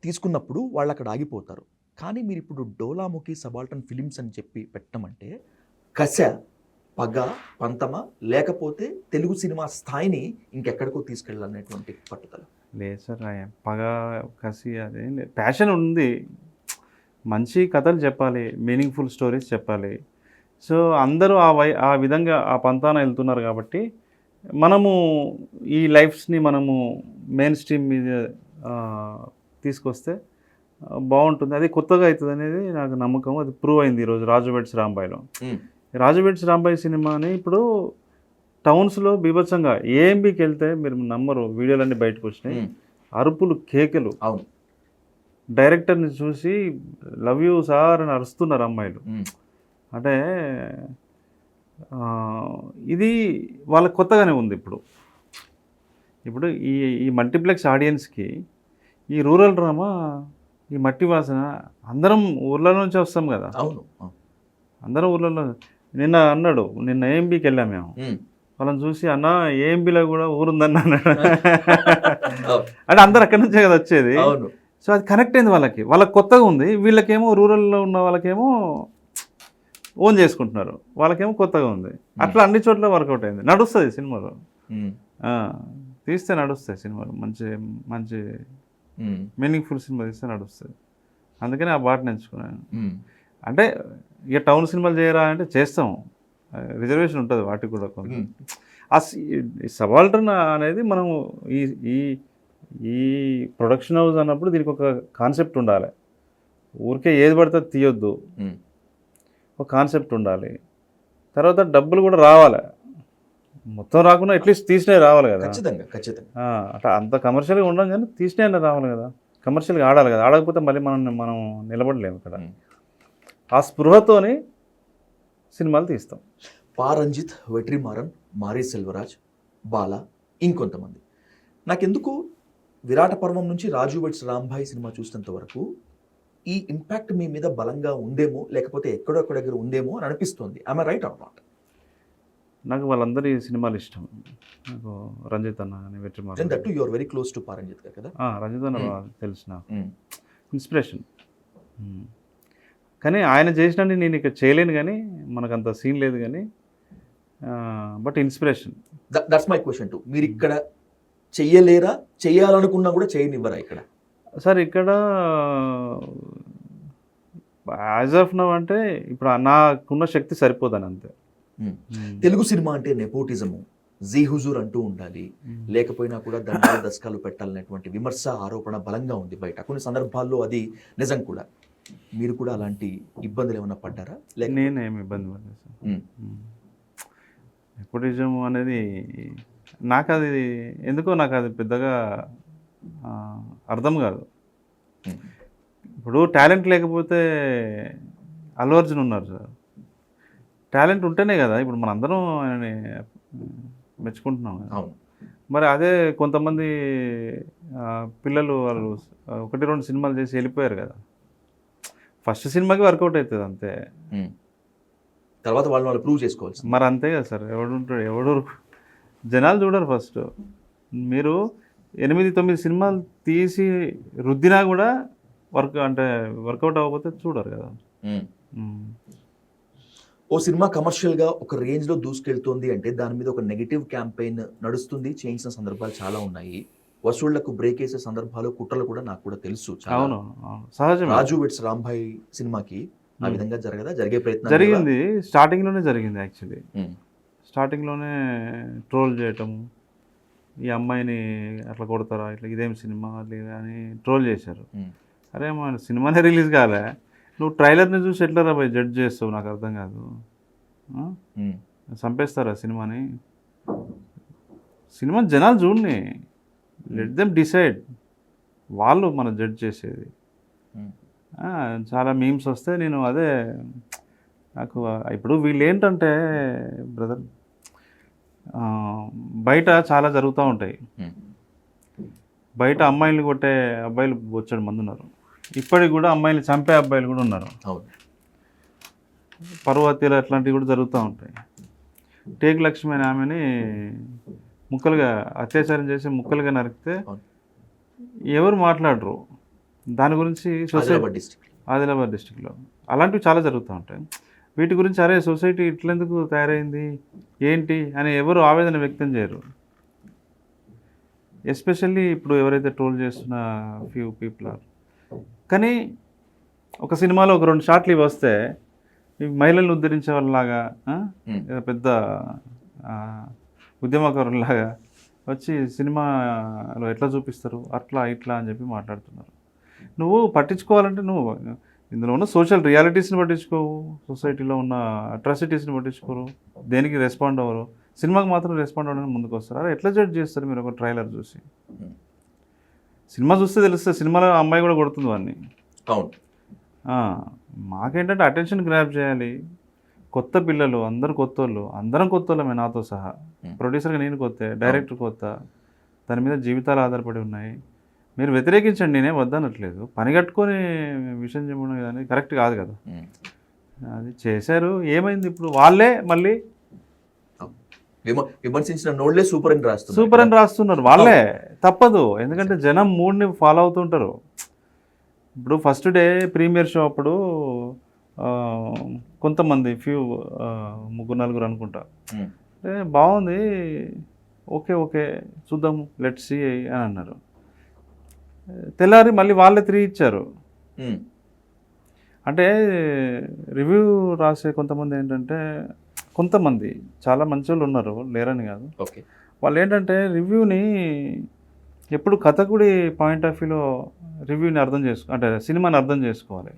తీసుకున్నప్పుడు వాళ్ళు అక్కడ ఆగిపోతారు. కానీ మీరు ఇప్పుడు డోలాముఖి సబాల్టన్ ఫిలిమ్స్ అని చెప్పి పెట్టమంటే కశ, పగ, పంతమ, లేకపోతే తెలుగు సినిమా స్థాయిని ఇంకెక్కడికో తీసుకెళ్ళాలనేటువంటి పట్టుదల. లేదు సార్, పగ, కసి అదేం లేదు. ప్యాషన్ ఉంది, మంచి కథలు చెప్పాలి, మీనింగ్ఫుల్ స్టోరీస్ చెప్పాలి. సో అందరూ ఆ విధంగా ఆ పంతాన వెళ్తున్నారు కాబట్టి మనము ఈ లైఫ్స్ని మనము మెయిన్ స్ట్రీమ్ మీద తీసుకొస్తే బాగుంటుంది. అది కొత్తగా అవుతుంది అనేది నాకు నమ్మకం. అది ప్రూవ్ అయింది ఈరోజు రాజు వెడ్స్ రాంబాయిలో. రాజు వెడ్స్ రాంబాయి సినిమాని ఇప్పుడు టౌన్స్లో బీభత్సంగా ఏఎంబీకి వెళ్తే మీరు నమ్మరు, వీడియోలన్నీ బయటకు వచ్చినాయి, అరుపులు, కేకలు. అవును, డైరెక్టర్ని చూసి లవ్ యూ సార్ అని అరుస్తున్నారు అమ్మాయిలు. అంటే ఇది వాళ్ళకి కొత్తగానే ఉంది. ఇప్పుడు ఈ మల్టీప్లెక్స్ ఆడియన్స్కి ఈ రూరల్ డ్రామా, ఈ మట్టి వాసన, అందరం ఊర్ల నుంచి వస్తాం కదా. అవును, అందరం ఊర్లలో. నిన్న ఏఎంబీకి వెళ్ళాం మేము. వాళ్ళని చూసి అన్న ఏఎంబీలో కూడా ఊరుందన్న అన్నాడు. అంటే అందరు అక్కడి నుంచే కదా వచ్చేది. సో అది కనెక్ట్ అయింది వాళ్ళకి కొత్తగా ఉంది. వీళ్ళకేమో రూరల్లో ఉన్న వాళ్ళకేమో ఓన్ చేసుకుంటున్నారు, వాళ్ళకేమో కొత్తగా ఉంది. అట్లా అన్ని చోట్ల వర్కౌట్ అయింది. నడుస్తుంది సినిమాలో, తీస్తే నడుస్తాయి సినిమాలు. మంచి మంచి మీనింగ్ఫుల్ సినిమా తీస్తే నడుస్తుంది. అందుకని ఆ బాటను ఎంచుకున్నాను. అంటే ఇక టౌన్ సినిమాలు చేయరా అంటే చేస్తాం, రిజర్వేషన్ ఉంటుంది వాటికి కూడా కొంత. ఆ సబాల్టర్న్ అనేది మనం ఈ ప్రొడక్షన్ హౌస్ అన్నప్పుడు దీనికి ఒక కాన్సెప్ట్ ఉండాలి. ఊరికే ఏది పడితే తీయొద్దు, ఒక కాన్సెప్ట్ ఉండాలి. తర్వాత డబ్బులు కూడా రావాలి, మొత్తం రాకుండా అట్లీస్ట్ తీసినే రావాలి కదా. ఖచ్చితంగా అట్లా అంత కమర్షియల్గా ఉండం, కానీ తీసినే రావాలి కదా, కమర్షియల్గా ఆడాలి కదా. ఆడకపోతే మళ్ళీ మనం నిలబడలేము ఇక్కడ. ఆ స్పృహతోని సినిమాలు తీస్తాం. పారంజిత్, వెట్రిమారన్, మారీ సెల్వరాజ్, బాల, ఇంకొంతమంది. నాకెందుకు విరాట పర్వం నుంచి రాజు వెడ్స్ రాంబాయి సినిమా చూసినంత వరకు ఈ ఇంపాక్ట్ మీ మీద బలంగా ఉందేమో, లేకపోతే ఎక్కడొక్క దగ్గర ఉందేమో అని అనిపిస్తుంది. I am right are not? నాకు వాళ్ళందరి సినిమాలు ఇష్టం. నాకు రంజిత్ అన్న కానీ Vetrimaaran. That you are very close to Paramjit గారు కదా. రంజిత్ అన్న తెలుసు, నాకు ఇన్స్పిరేషన్. కానీ ఆయన చేసినట్టు నేను ఇక్కడ చేయలేను, కానీ మనకు అంత సీన్ లేదు, కానీ but inspiration. That's my question to. మీరు ఇక్కడ చెయ్యలేరా? చేయాలనుకున్నా కూడా చేయనివ్వరా ఇక్కడ? సార్ ఇక్కడ యాజ్ ఆఫ్ నవ్ అంటే ఇప్పుడు నాకున్న శక్తి సరిపోదని అంతే. తెలుగు సినిమా అంటే నెపోటిజము, జీ హుజూర్ అంటూ ఉండాలి, లేకపోయినా కూడా దండాలు దశకాలు పెట్టాలనేటువంటి విమర్శ, ఆరోపణ బలంగా ఉంది బయట. కొన్ని సందర్భాల్లో అది నిజం కూడా. మీరు కూడా అలాంటి ఇబ్బందులు ఏమైనా పడ్డారా? నేనేమి ఇబ్బంది పడలేదు సార్. నెపోటిజం అనేది నాకు అది పెద్దగా అర్థం కాదు. ఇప్పుడు టాలెంట్ లేకపోతే అల్లు అర్జున్ ఉన్నారు సార్. టాలెంట్ ఉంటేనే కదా ఇప్పుడు మనందరం ఆయనని మెచ్చుకుంటున్నాం కదా. మరి అదే కొంతమంది పిల్లలు వాళ్ళు 1-2 సినిమాలు చేసి వెళ్ళిపోయారు కదా. ఫస్ట్ సినిమాకి వర్కౌట్ అవుతుంది అంతే, తర్వాత వాళ్ళు ప్రూవ్ చేసుకోవాలి. మరి అంతే కదా సార్. ఎవడు జనాలు చూడరు. ఫస్ట్ మీరు 8-9 సినిమాలు తీసి రుద్దినా కూడా వర్కౌట్ అవ్వకపోతే చూడరు కదా. ఓ సినిమా కమర్షియల్గా ఒక రేంజ్లో దూసుకెళ్తుంది అంటే దాని మీద ఒక నెగిటివ్ క్యాంపెయిన్ నడుస్తుంది, చేయించిన సందర్భాలు చాలా ఉన్నాయి. వసూళ్లకు బ్రేక్ వేసే సందర్భాలు, కుట్రలు కూడా నాకు కూడా తెలుసు. అవును, సహజం. రాజు వెడ్స్ రాంబాయి సినిమాకి ఆ విధంగా జరిగే ప్రయత్నం జరిగింది. స్టార్టింగ్లోనే జరిగింది. యాక్చువల్లీ స్టార్టింగ్లోనే ట్రోల్ చేయటం, ఈ అమ్మాయిని అట్లా కొడతారా, ఇట్లా ఇదేం సినిమా లేదా అని ట్రోల్ చేశారు. అరే మన సినిమానే రిలీజ్ కాలే, నువ్వు ట్రైలర్ని చూసి ఎట్లా రా పోయి జడ్జ్ చేస్తావు? నాకు అర్థం కాదు. చంపేస్తారా సినిమాని? సినిమా జనాలు చూడని, లెట్ దెమ్ డిసైడ్. వాళ్ళు మన జడ్జ్ చేసేది. చాలా మీమ్స్ వస్తే నేను అదే నాకు ఇప్పుడు వీళ్ళు ఏంటంటే బ్రదర్, బయట చాలా జరుగుతూ ఉంటాయి. బయట అమ్మాయిలు కొట్టే అబ్బాయిలు బొచ్చడు మంది ఉన్నారు. ఇప్పటికి కూడా అమ్మాయిలు చంపే అబ్బాయిలు కూడా ఉన్నారు. పరువు హత్యలు అట్లాంటివి కూడా జరుగుతూ ఉంటాయి. టేక్ లక్ష్మి అనే ఆమెని ముక్కలుగా అత్యాచారం చేసి ముక్కలుగా నరికితే ఎవరు మాట్లాడరు దాని గురించి. ఆదిలాబాద్ డిస్ట్రిక్ట్. ఆదిలాబాద్ డిస్టిక్లో అలాంటివి చాలా జరుగుతూ ఉంటాయి. వీటి గురించి అరే సొసైటీ ఇట్లెందుకు తయారైంది ఏంటి అని ఎవరు ఆవేదన వ్యక్తం చేయరు. ఎస్పెషల్లీ ఇప్పుడు ఎవరైతే ట్రోల్ చేస్తున్న ఫ్యూ పీపుల్ ఆర్. కానీ ఒక సినిమాలో ఒక 2 షాట్లు ఇవి వస్తే ఈ మహిళలను ఉద్ధరించే వాళ్ళలాగా ఏదో పెద్ద ఉద్యమకారులాగా వచ్చి సినిమాలో ఎట్లా చూపిస్తారు అట్లా ఇట్లా అని చెప్పి మాట్లాడుతున్నారు. నువ్వు పట్టించుకోవాలంటే నువ్వు ఇందులో ఉన్న సోషల్ రియాలిటీస్ని పట్టించుకోవు, సొసైటీలో ఉన్న అట్రాసిటీస్ని పట్టించుకోరు, దేనికి రెస్పాండ్ అవ్వరు. సినిమాకి మాత్రం రెస్పాండ్ అవ్వడానికి ముందుకు వస్తారు. అరే ఎట్లా జడ్జ్ చేస్తారు మీరు ఒక ట్రైలర్ చూసి? సినిమా చూస్తే తెలుస్తుంది సినిమాలో అమ్మాయి కూడా కొడుతుంది వాడిని. అవును. మాకేంటంటే అటెన్షన్ గ్రాప్ చేయాలి. కొత్త పిల్లలు అందరు కొత్త వాళ్ళు, అందరం కొత్త వాళ్ళమే నాతో సహా. ప్రొడ్యూసర్గా నేను కొత్త, డైరెక్టర్ కొత్త, దాని మీద జీవితాలు ఆధారపడి ఉన్నాయి. మీరు వ్యతిరేకించండి, నేనే వద్దనట్లేదు. పని కట్టుకొని విషయం చెప్పడం అనేది కరెక్ట్ కాదు కదా. అది చేశారు, ఏమైంది ఇప్పుడు? వాళ్ళే మళ్ళీ విమర్శించిన నోళ్లే సూపర్ అని రాస్తున్నారు. వాళ్ళే తప్పదు, ఎందుకంటే జనం మూడ్ని ఫాలో అవుతుంటారు. ఇప్పుడు ఫస్ట్ డే ప్రీమియర్ షో అప్పుడు కొంతమంది ఫ్యూ 3-4 అనుకుంటా, బాగుంది, ఓకే ఓకే చూద్దాము, లెట్స్ సీ అని అన్నారు. తెల్లారి మళ్ళీ వాళ్ళే 3 ఇచ్చారు. అంటే రివ్యూ రాసే కొంతమంది ఏంటంటే, కొంతమంది చాలా మంచి వాళ్ళు ఉన్నారు, లేరని కాదు. ఓకే. వాళ్ళు ఏంటంటే రివ్యూని ఎప్పుడు కథకుడి పాయింట్ ఆఫ్ వ్యూలో రివ్యూని అంటే సినిమాని అర్థం చేసుకోవాలి.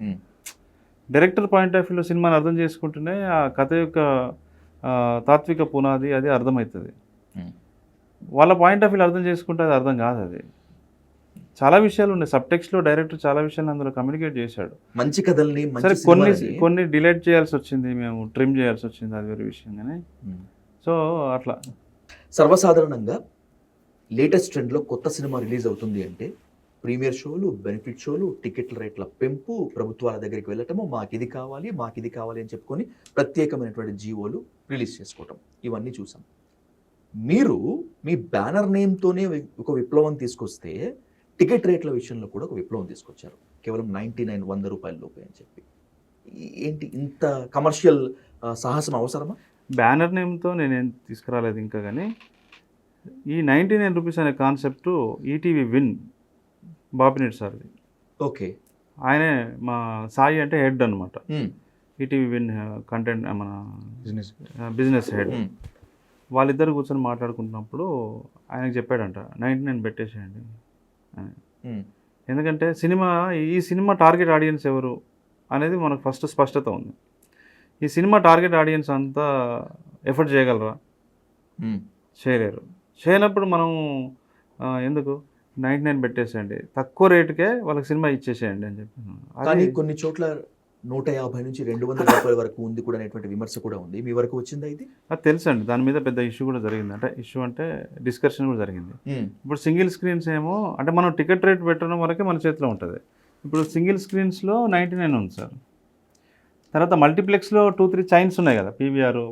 డైరెక్టర్ పాయింట్ ఆఫ్ వ్యూలో సినిమాని అర్థం చేసుకుంటేనే ఆ కథ యొక్క తాత్విక పునాది అది అర్థమవుతుంది. వాళ్ళ పాయింట్ ఆఫ్ వ్యూలో అర్థం చేసుకుంటే అది అర్థం కాదు. అది చాలా విషయాలు ఉన్నాయి సబ్టెక్స్ట్లో. డైరెక్టర్ చాలా విషయాలు అందులో కమ్యూనికేట్ చేశాడు. మంచి కథల్ని సరే కొన్ని డిలీట్ చేయాల్సి వచ్చింది, మేము ట్రిమ్ చేయాల్సి వచ్చింది, అది వేరే విషయం. కానీ సో అట్లా సర్వసాధారణంగా లేటెస్ట్ ట్రెండ్లో కొత్త సినిమా రిలీజ్ అవుతుంది అంటే ప్రీమియర్ షోలు, బెనిఫిట్ షోలు, టికెట్ల రేట్ల పెంపు, ప్రభుత్వాల దగ్గరికి వెళ్ళటము, మాకు ఇది కావాలి అని చెప్పుకొని ప్రత్యేకమైనటువంటి జీవోలు రిలీజ్ చేసుకోవటం, ఇవన్నీ చూసాం. మీరు మీ బ్యానర్ నేమ్తోనే ఒక విప్లవం తీసుకొస్తే టికెట్ రేట్ల విషయంలో కూడా ఒక విప్లవం తీసుకొచ్చారు. కేవలం 99 ₹100 లోపే అని చెప్పి. ఏంటి ఇంత కమర్షియల్ సాహసం అవసరమా? బ్యానర్ నేమ్తో నేనేం తీసుకురాలేదు ఇంకా. కానీ ఈ 99 రూపీస్ అనే కాన్సెప్ట్ ఈటీవీ విన్ బాపినేట్ సార్ది. ఓకే. ఆయనే మా సాయి అంటే హెడ్ అనమాట, ఈటీవీ విన్ కంటెంట్ మన బిజినెస్ హెడ్. వాళ్ళిద్దరు కూర్చొని మాట్లాడుకుంటున్నప్పుడు ఆయనకు చెప్పాడంట 99 పెట్టేసేయండి అని. ఎందుకంటే ఈ సినిమా టార్గెట్ ఆడియన్స్ ఎవరు అనేది మనకు ఫస్ట్ స్పష్టత ఉంది. ఈ సినిమా టార్గెట్ ఆడియన్స్ అంతా ఎఫర్ట్ చేయగలరా? చేయలేరు. చేయనప్పుడు మనం ఎందుకు 99 పెట్టేసేయండి, తక్కువ రేటుకే వాళ్ళకి సినిమా ఇచ్చేసేయండి అని చెప్పి. కానీ కొన్ని చోట్ల 150 నుంచి ₹200 వరకు ఉంది కూడా అనేటువంటి విమర్శ కూడా ఉంది. మీ వరకు వచ్చిందా ఇది? అది తెలుసండి, దాని మీద పెద్ద ఇష్యూ కూడా జరిగింది. అంటే ఇష్యూ అంటే డిస్కషన్ కూడా జరిగింది. ఇప్పుడు సింగిల్ స్క్రీన్స్ ఏమో అంటే మనం టికెట్ రేట్ పెట్టడం వరకే మన చేతిలో ఉంటుంది. ఇప్పుడు సింగిల్ స్క్రీన్స్లో 99 ఉంది సార్. తర్వాత మల్టీప్లెక్స్లో 2-3 చైన్స్ ఉన్నాయి కదా, పీవీఆర్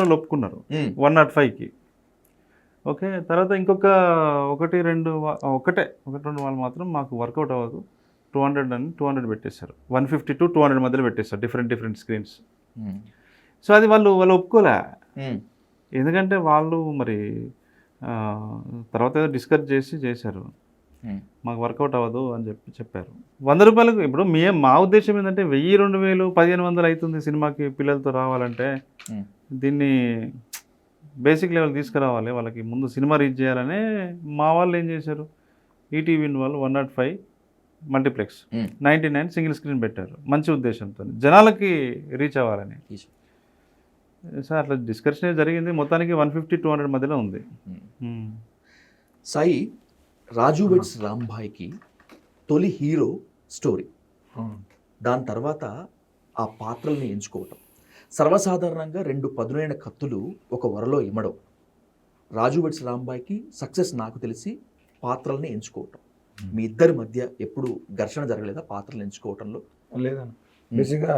వాళ్ళు ఒప్పుకున్నారు 105కి. ఓకే. తర్వాత ఇంకొక 1-2 వాళ్ళు మాత్రం మాకు వర్కౌట్ అవ్వదు, 200 పెట్టేశారు. 150 to 200 మధ్యలో పెట్టేశారు, డిఫరెంట్ స్క్రీన్స్. సో అది వాళ్ళు ఒప్పుకోలే. ఎందుకంటే వాళ్ళు మరి తర్వాత ఏదో డిస్కస్ చేశారు, మాకు వర్కౌట్ అవ్వదు అని చెప్పారు. ₹100 ఇప్పుడు మా ఉద్దేశం ఏంటంటే 1000, 2000, 1500 అవుతుంది సినిమాకి పిల్లలతో రావాలంటే. దీన్ని బేసిక్ లెవెల్ తీసుకురావాలి, వాళ్ళకి ముందు సినిమా రీచ్ చేయాలనే మా వాళ్ళు ఏం చేశారు, ఈటీవీ వాళ్ళు 105 మల్టీప్లెక్స్ 99 సింగిల్ స్క్రీన్ పెట్టారు, మంచి ఉద్దేశంతో జనాలకి రీచ్ అవ్వాలని. సార్ అట్లా డిస్కషన్ జరిగింది. మొత్తానికి 150-200 మధ్యలో ఉంది. సాయి, రాజు వెడ్స్ రాంబాయ్కి తొలి హీరో స్టోరీ, దాని తర్వాత ఆ పాత్రల్ని ఎంచుకోవటం. సర్వసాధారణంగా 2 పదునైన కత్తులు ఒక వరలో ఇమ్మడం. రాజు వెడ్స్ రాంబాయ్కి సక్సెస్ నాకు తెలిసి పాత్రల్ని ఎంచుకోవటం. మీ ఇద్దరి మధ్య ఎప్పుడు ఘర్షణ జరగలేదా పాత్రలు ఎంచుకోవటంలో? లేదన్న, బేసిక్గా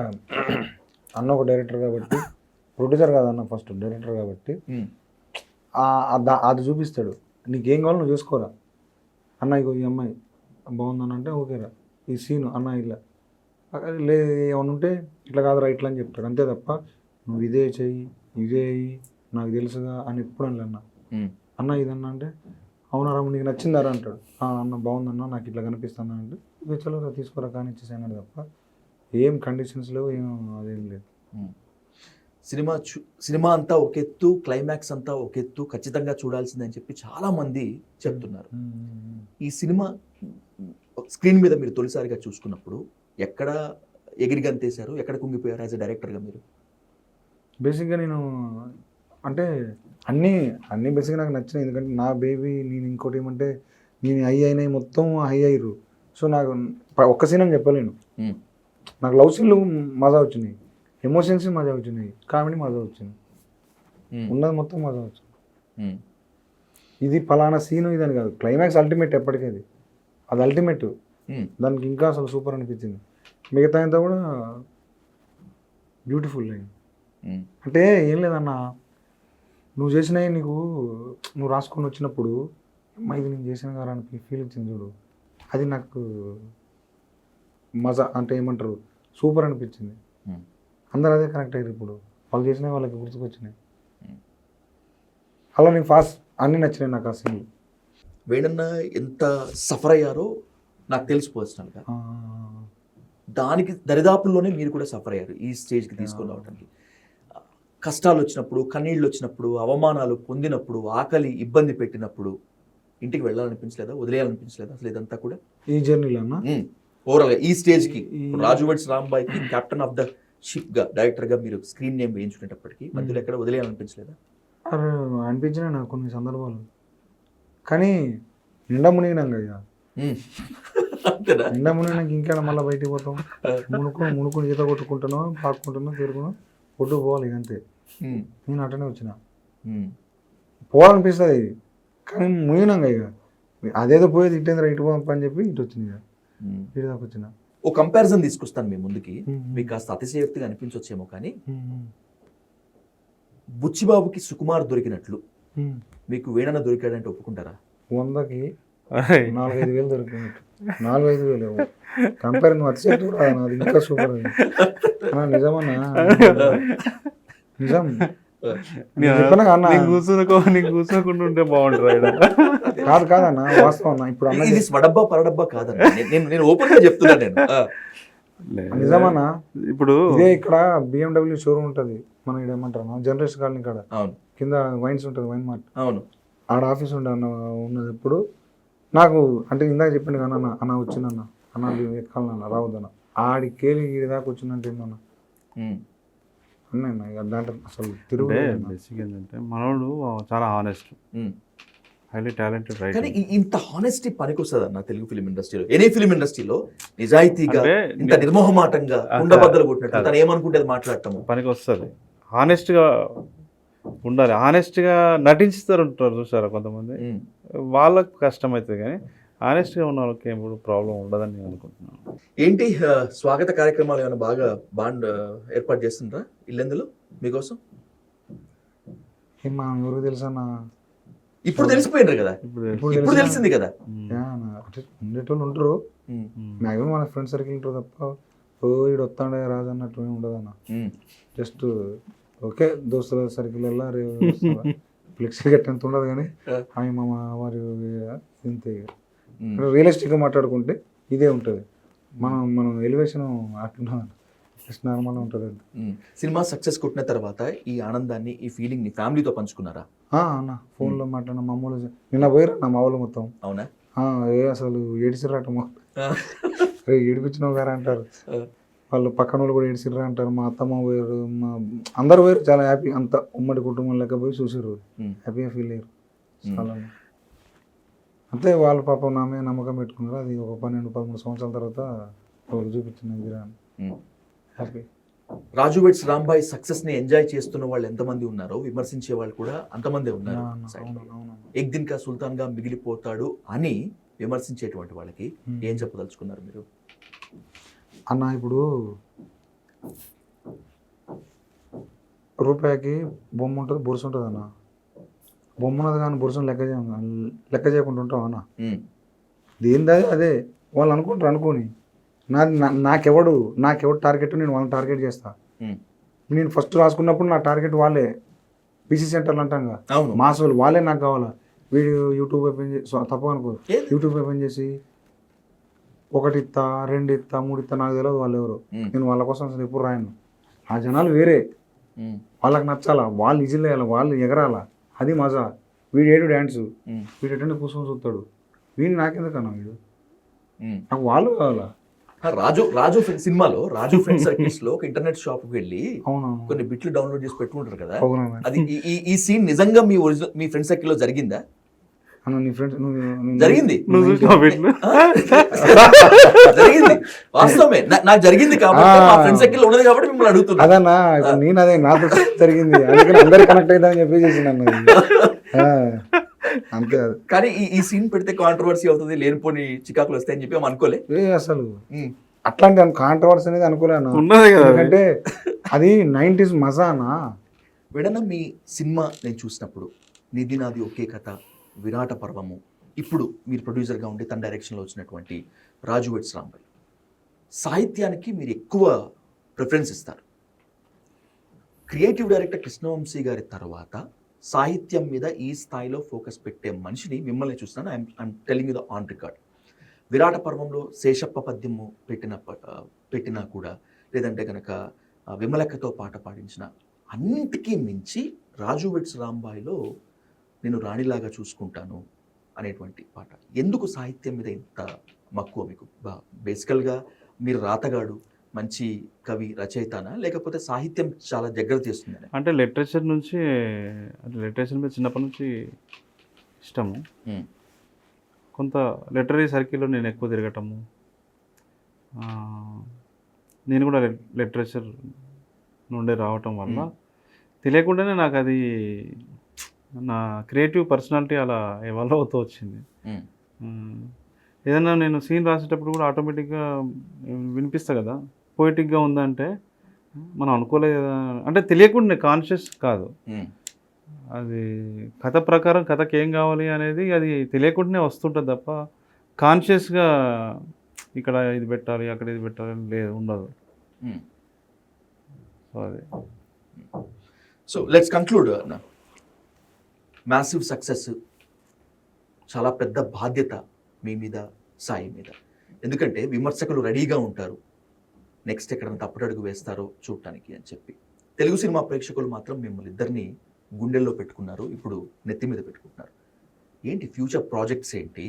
అన్న ఒక డైరెక్టర్ కాబట్టి, ప్రొడ్యూసర్ కాదన్న, ఫస్ట్ డైరెక్టర్ కాబట్టి అది చూపిస్తాడు. నీకేం కావాలో నువ్వు చూసుకోరా అన్న, ఇగో ఈ అమ్మాయి బాగుందని అంటే ఓకేరా ఈ సీను అన్న ఇలా లేదు ఏమన్నా ఉంటే ఇట్లా కాదురా ఇట్లా అని చెప్తాడు అంతే తప్ప నువ్వు ఇదే చెయ్యి ఇదే అయ్యి నాకు తెలుసుగా అని ఎప్పుడు అనలే అన్న అన్న ఇదన్నా అంటే అవునారా నీకు నచ్చిందారా అంటాడు అన్న బాగుందన్న నాకు ఇట్లా కనిపిస్తుంది అంటే ఇక చలోరా తీసుకోరా కానీ ఇచ్చేసాను తప్ప ఏం కండిషన్స్ లేవు ఏం అదేం లేదు. సినిమా అంతా ఒక ఎత్తు, క్లైమాక్స్ అంతా ఒక ఎత్తు, ఖచ్చితంగా చూడాల్సిందని చెప్పి చాలా మంది చెప్తున్నారు. ఈ సినిమా స్క్రీన్ మీద మీరు తొలిసారిగా చూసుకున్నప్పుడు ఎక్కడ ఎగిరిగంతేశారు, ఎక్కడ కుంగిపోయారు యాజ్ ఎ డైరెక్టర్గా మీరు? బేసిక్గా నేను అంటే అన్నీ బేసిక్గా నాకు నచ్చినాయి. ఎందుకంటే నా బేబీ నేను ఇంకోటి ఏమంటే నేను హై అయినాయి మొత్తం హై అయ్యారు. సో నాకు ఒక్క సీన్ అని చెప్పలేను. నాకు లవ్ సీన్లు మజా వచ్చినాయి, ఎమోషన్స్ మజా వచ్చినాయి, కామెడీ మజా వచ్చింది, ఉన్నది మొత్తం మజా వచ్చింది. ఇది ఫలానా సీను ఇదని కాదు, క్లైమాక్స్ అల్టిమేట్ ఎప్పటికీ అది అల్టిమేట్. దానికి ఇంకా అసలు సూపర్ అనిపించింది. మిగతా అంతా కూడా బ్యూటిఫుల్ అయింది. అంటే ఏం లేదన్నా నువ్వు చేసినవి నువ్వు రాసుకొని వచ్చినప్పుడు ఇది నేను చేసిన కదా అని ఫీల్ ఇచ్చింది చూడు, అది నాకు మజా అంటే ఏమంటారు సూపర్ అనిపించింది. అందరూ అదే కనెక్ట్ అయ్యారు. ఇప్పుడు వాళ్ళు చేసినవి వాళ్ళకి గుర్తుకొచ్చినాయి. అలా నేను ఫాస్ట్ అన్నీ నచ్చినాయి నాకు ఆ సీన్లు. వేణన్న ఎంత సఫర్ అయ్యారో నాకు తెలుసు పర్సనల్గా. దానికి దరిదాపుల్లోనే మీరు కూడా సఫర్ అయ్యారు ఈ స్టేజ్కి తీసుకొని రావడానికి. కష్టాలు వచ్చినప్పుడు, కన్నీళ్ళు వచ్చినప్పుడు, అవమానాలు పొందినప్పుడు, ఆకలి ఇబ్బంది పెట్టినప్పుడు ఇంటికి వెళ్ళాలనిపించలేదా, వదిలేయాలనిపించలేదా అసలు ఇదంతా కూడా? ఈ జర్నీలో అన్న ఓవరాల్గా ఈ స్టేజ్కి రాజు వెడ్స్ రాంబాయ్కి కెప్టెన్ ఆఫ్ ద షిప్గా డైరెక్టర్గా మీరు స్క్రీన్ నేమ్ వేయించుకునేటప్పటికి మధ్యలో ఎక్కడ వదిలేయాలనిపించలేదా? అనిపించినాయి నాకు కొన్ని సందర్భాలు, కానీ నిండా మునిగినాం కదా. నిండా మునిగినాక ఇంకా మళ్ళీ బయటికి పోతాం, మునుకుని ఈత కొట్టుకుంటున్నాం, పాక్కుంటున్నాం, తిరుగుతున్నాం, ఒడ్డు పోవాలి ఇదంతే. నేను అటనే వచ్చిన పోవాలనిపిస్తుంది, కానీ మునిగినాం ఇక అదేదో పోయేది ఇటేంద్ర ఇటు పోదాం అని చెప్పి ఇటు వచ్చింది ఇక ఇటు దాకా వచ్చిన. ఓ కంపారిజన్ తీసుకొస్తాను మీ ముందుకి, మీకు కాస్త అతిశయోక్తిగా అనిపించవచ్చేమో కానీ బుచ్చిబాబుకి సుకుమార్ దొరికినట్లు మీకు వేణన్న దొరికాడంటే ఒప్పుకుంటారా? 100కి 4-5 వేలు దొరికినట్టు. 4-5 వేలు కంపేర్ నువ్వు అతిశక్తి కూడా నాది ఇంకా సూపర్. నిజమన్నా నిజం కూర్చోకుండా ఉంటే బాగుంటుంది. కాదన్నా వాస్తవం అన్న. ఇప్పుడు ఇది స్వడబ్బా పరడబ్బా కాదన్నా, నేను ఓపెన్ గా చెప్తున్నాను. నేను నిజమన్నా. ఇప్పుడు ఇదే ఇక్కడ BMW షోరూమ్ ఉంటుంది మన ఇక్కడ ఏమంటారు జనరేషన్ కాలనీ కాడ కింద వైన్స్ ఉంటుంది, వైన్ మార్ట్. అవును, ఆడ ఆఫీస్ ఉన్నది. ఇప్పుడు నాకు అంటే ఇందాక చెప్పిండు కానీ అన్న వచ్చిందన్న అన్న ఎక్కాలన్న రావద్దన్న ఆడికేలి ఈడి దాకా వచ్చిందంటే ఏందన్న అన్న ఇక దాంట్లో అసలు తిరుగు. బేసిక్ ఏంటంటే మనోడు చాలా హానెస్ట్, హైలీ టాలెంటెడ్ రైటర్. కానీ ఇంత హానెస్టీ పనికొస్తుంది అన్న తెలుగు ఫిలిం ఇండస్ట్రీలో, ఎనీ ఫిలిం ఇండస్ట్రీలో నిజాయితీగా ఇంత నిర్మోహమాటంగా ఉండబద్దలు కొట్టినట్టు తను ఏమనుకుంటే మాట్లాడటము పనికి వస్తుంది. హానెస్ట్గా ఉండాలి, హానెస్ట్గా నటించుతారు ఉంటారు చూసారా కొంతమంది, వాళ్ళకు కష్టమవుతుంది. కానీ హానెస్ట్గా ఉన్న వాళ్ళకి ఎప్పుడు ప్రాబ్లం ఉండదని నేను అనుకుంటున్నాను. ఏంటి స్వాగత కార్యక్రమాలు ఏమైనా బాగా ఏర్పాటు చేస్తుంటారా ఇల్లెందులో మీకోసం? మా ఎవరికి తెలుసన్నా, ఇప్పుడు తెలిసిపోయినారు కదా, ఇప్పుడు తెలిసింది కదా. ఉండేటోళ్ళు ఉంటారు, మ్యాక్సిమం మన ఫ్రెండ్ సర్కిల్ ఉంటారు తప్ప ఈడు వస్తాడే రాదు అన్నట్టు ఏమి ఉండదు అన్న. జస్ట్ ఓకే దోస్తుల సర్కిల్ ఫ్లెక్సీ గట్టి ఎంత ఉండదు, కానీ హాయ్ మామ వారి ఇంతే. రియలిస్టిక్గా మాట్లాడుకుంటే ఇదే ఉంటుంది. మనం ఎలివేషన్ అట్లా జస్ట్ నార్మల్గా ఉంటుంది. సినిమా సక్సెస్ కొట్టిన తర్వాత ఈ ఆనందాన్ని, ఈ ఫీలింగ్ ని ఫ్యామిలీతో పంచుకున్నారా? అన్న ఫోన్లో మాట్లాడిన మా అమ్మలు నిన్న పోయిరా మా వాళ్ళు మొత్తం. అవునా? అసలు ఏడిసిర్రాట ఏడిపించినావు గారా అంటారు వాళ్ళు, పక్కన వాళ్ళు కూడా ఏడిసిర్రా అంటారు. మా అత్తమ్మ పోయారు, మా అందరు పోయారు, చాలా హ్యాపీ. అంత ఉమ్మడి కుటుంబం లెక్క పోయి చూసారు, హ్యాపీగా ఫీల్ అయ్యారు చాలా. అంతే వాళ్ళ పాపం నా మీద నమ్మకం పెట్టుకున్నారు. అది ఒక 12-13 సంవత్సరాల తర్వాత వాళ్ళు చూపించింది హ్యాపీ. రాజు వెడ్స్ రాంబాయ్ సక్సెస్ ని ఎంజాయ్ చేస్తున్న వాళ్ళు ఎంతమంది ఉన్నారో విమర్శించే వాళ్ళు కూడా అంతమందే ఉన్నారు. ఎక్ దిన్ కా సుల్తాన్ గా మిగిలిపోతాడు అని విమర్శించేటువంటి వాళ్ళకి ఏం చెప్పదలుచుకున్నారు మీరు? అన్న ఇప్పుడు రూపాయికి బొమ్మ ఉంటుంది, బురుసు ఉంటుంది అన్న. బొమ్మ ఉన్నది కానీ బురుసును లెక్క చేయకుండా ఉంటాం అన్న. దేనిది అదే వాళ్ళు అనుకుంటారు అనుకోని నాకెవడు టార్గెట్ నేను వాళ్ళని టార్గెట్ చేస్తా. నేను ఫస్ట్ రాసుకున్నప్పుడు నా టార్గెట్ వాళ్ళే, పీసీ సెంటర్లు అంటాం కదా, అవును. మాస్ వాళ్ళే నాకు కావాలా. వీడు యూట్యూబ్ ఓపెన్ చేసి తప్ప అనుకో, ఏది? యూట్యూబ్ ఓపెన్ చేసి 1 ఇత్తా 2 ఇత్తా 3 ఇత్తా నాకు తెలియదు వాళ్ళు ఎవరు. నేను వాళ్ళ కోసం అసలు ఎప్పుడు రాయను. ఆ జనాలు వేరే, వాళ్ళకి నచ్చాలా, వాళ్ళు ఇజిల్ వేయాలి, వాళ్ళు ఎగరాలా, అది మజా. వీడు ఏడు డ్యాన్స్, వీడు ఎటువంటి కూర్చొని చూస్తాడు, వీడు నాకెందుకన్నా, వీడు నాకు వాళ్ళు కావాలా. రాజు సినిమాలో రాజు ఫ్రెండ్ సర్కిల్స్ లో ఒక ఇంటర్నెట్ షాప్ కి వెళ్ళి అవునవును కొన్ని బిట్లు డౌన్లోడ్ చేసి పెట్టుకుంటారు కదా, అవునవును. అది ఈ సీన్ నిజంగా మీ ఫ్రెండ్ సర్కిల్ లో జరిగిందా? అన్న నీ ఫ్రెండ్స్ జరిగింది. నువ్వు చూసినావు వీటిని? జరిగింది, వాస్తవమే. నాకు జరిగింది కాబట్టి మా ఫ్రెండ్ సర్కిల్ ఉన్నది కాబట్టి మిమ్మల్ని అడుగుతున్నా. అదన్నా ఇప్పుడు నేను అదే నాతో జరిగింది, అందుకని అందరు కనెక్ట్ అవుతామని చెప్పి చేసిన అంతే. అది కానీ ఈ సీన్ పెడితే కాంట్రవర్సీ అవుతుంది, లేనిపోని చికాకులు వస్తాయని చెప్పి మేము అనుకోలే. అసలు అట్లాంటి కాంట్రవర్సీ అనేది అనుకోలేను. ఉన్నది కదా, ఎందుకంటే అది 90s మజానా. వెడన మీ సినిమా నేను చూసినప్పుడు నిధి నాది ఒకే కథ, విరాట పర్వము, ఇప్పుడు మీరు ప్రొడ్యూసర్గా ఉండి తన డైరెక్షన్లో వచ్చినటువంటి రాజు వెడ్స్ రాంబాయ్, సాహిత్యానికి మీరు ఎక్కువ ప్రిఫరెన్స్ ఇస్తారు. క్రియేటివ్ డైరెక్టర్ కృష్ణవంశీ గారి తర్వాత సాహిత్యం మీద ఈ స్థాయిలో ఫోకస్ పెట్టే మనిషిని మిమ్మల్ని చూస్తున్నాను. I'm telling you the on record. Virata పర్వంలో శేషప్ప పద్యము పెట్టినా కూడా, లేదంటే కనుక విమలక్కతో పాట పాడించిన, అన్నింటికీ మించి రాజు వెడ్స్ రాంబాయ్లో నేను రాణిలాగా చూసుకుంటాను అనేటువంటి పాట. ఎందుకు సాహిత్యం మీద ఇంత మక్కువ మీకు? బేసికల్గా మీరు రాతగాడు, మంచి కవి, రచయితనా, లేకపోతే సాహిత్యం చాలా దగ్గర తీస్తుందని? అంటే లిటరేచర్ నుంచి, అంటే లిటరేచర్ మీద చిన్నప్పటి నుంచి ఇష్టము. కొంత లిటరీ సర్కిల్లో నేను ఎక్కువ తిరగటము, నేను కూడా లిటరేచర్ నుండి రావటం వల్ల తెలియకుండానే నాకు అది నా క్రియేటివ్ పర్సనాలిటీ అలా ఎవాల్వ్ అవుతూ వచ్చింది. ఏదైనా నేను సీన్ రాసేటప్పుడు కూడా ఆటోమేటిక్గా వినిపిస్తా కదా, పోయిటిక్గా ఉందంటే మనం అనుకోలేదు కదా, అంటే తెలియకుండా కాన్షియస్ కాదు, అది కథ ప్రకారం కథకి ఏం కావాలి అనేది అది తెలియకుండానే వస్తుంటుంది తప్ప కాన్షియస్గా ఇక్కడ ఇది పెట్టాలి అక్కడ ఇది పెట్టాలి లేదు, ఉండదు. సో అది. So let's conclude. Massive success, చాలా పెద్ద బాధ్యత మీ మీద, సాయి మీద. ఎందుకంటే విమర్శకులు రెడీగా ఉంటారు, నెక్స్ట్ ఎక్కడైనా తప్పుడడుగు వేస్తారో చూడటానికి అని చెప్పి. తెలుగు సినిమా ప్రేక్షకులు మాత్రం మిమ్మల్ని ఇద్దరిని గుండెల్లో పెట్టుకున్నారు, ఇప్పుడు నెత్తి మీద పెట్టుకుంటున్నారు. ఏంటి ఫ్యూచర్ ప్రాజెక్ట్స్ ఏంటి?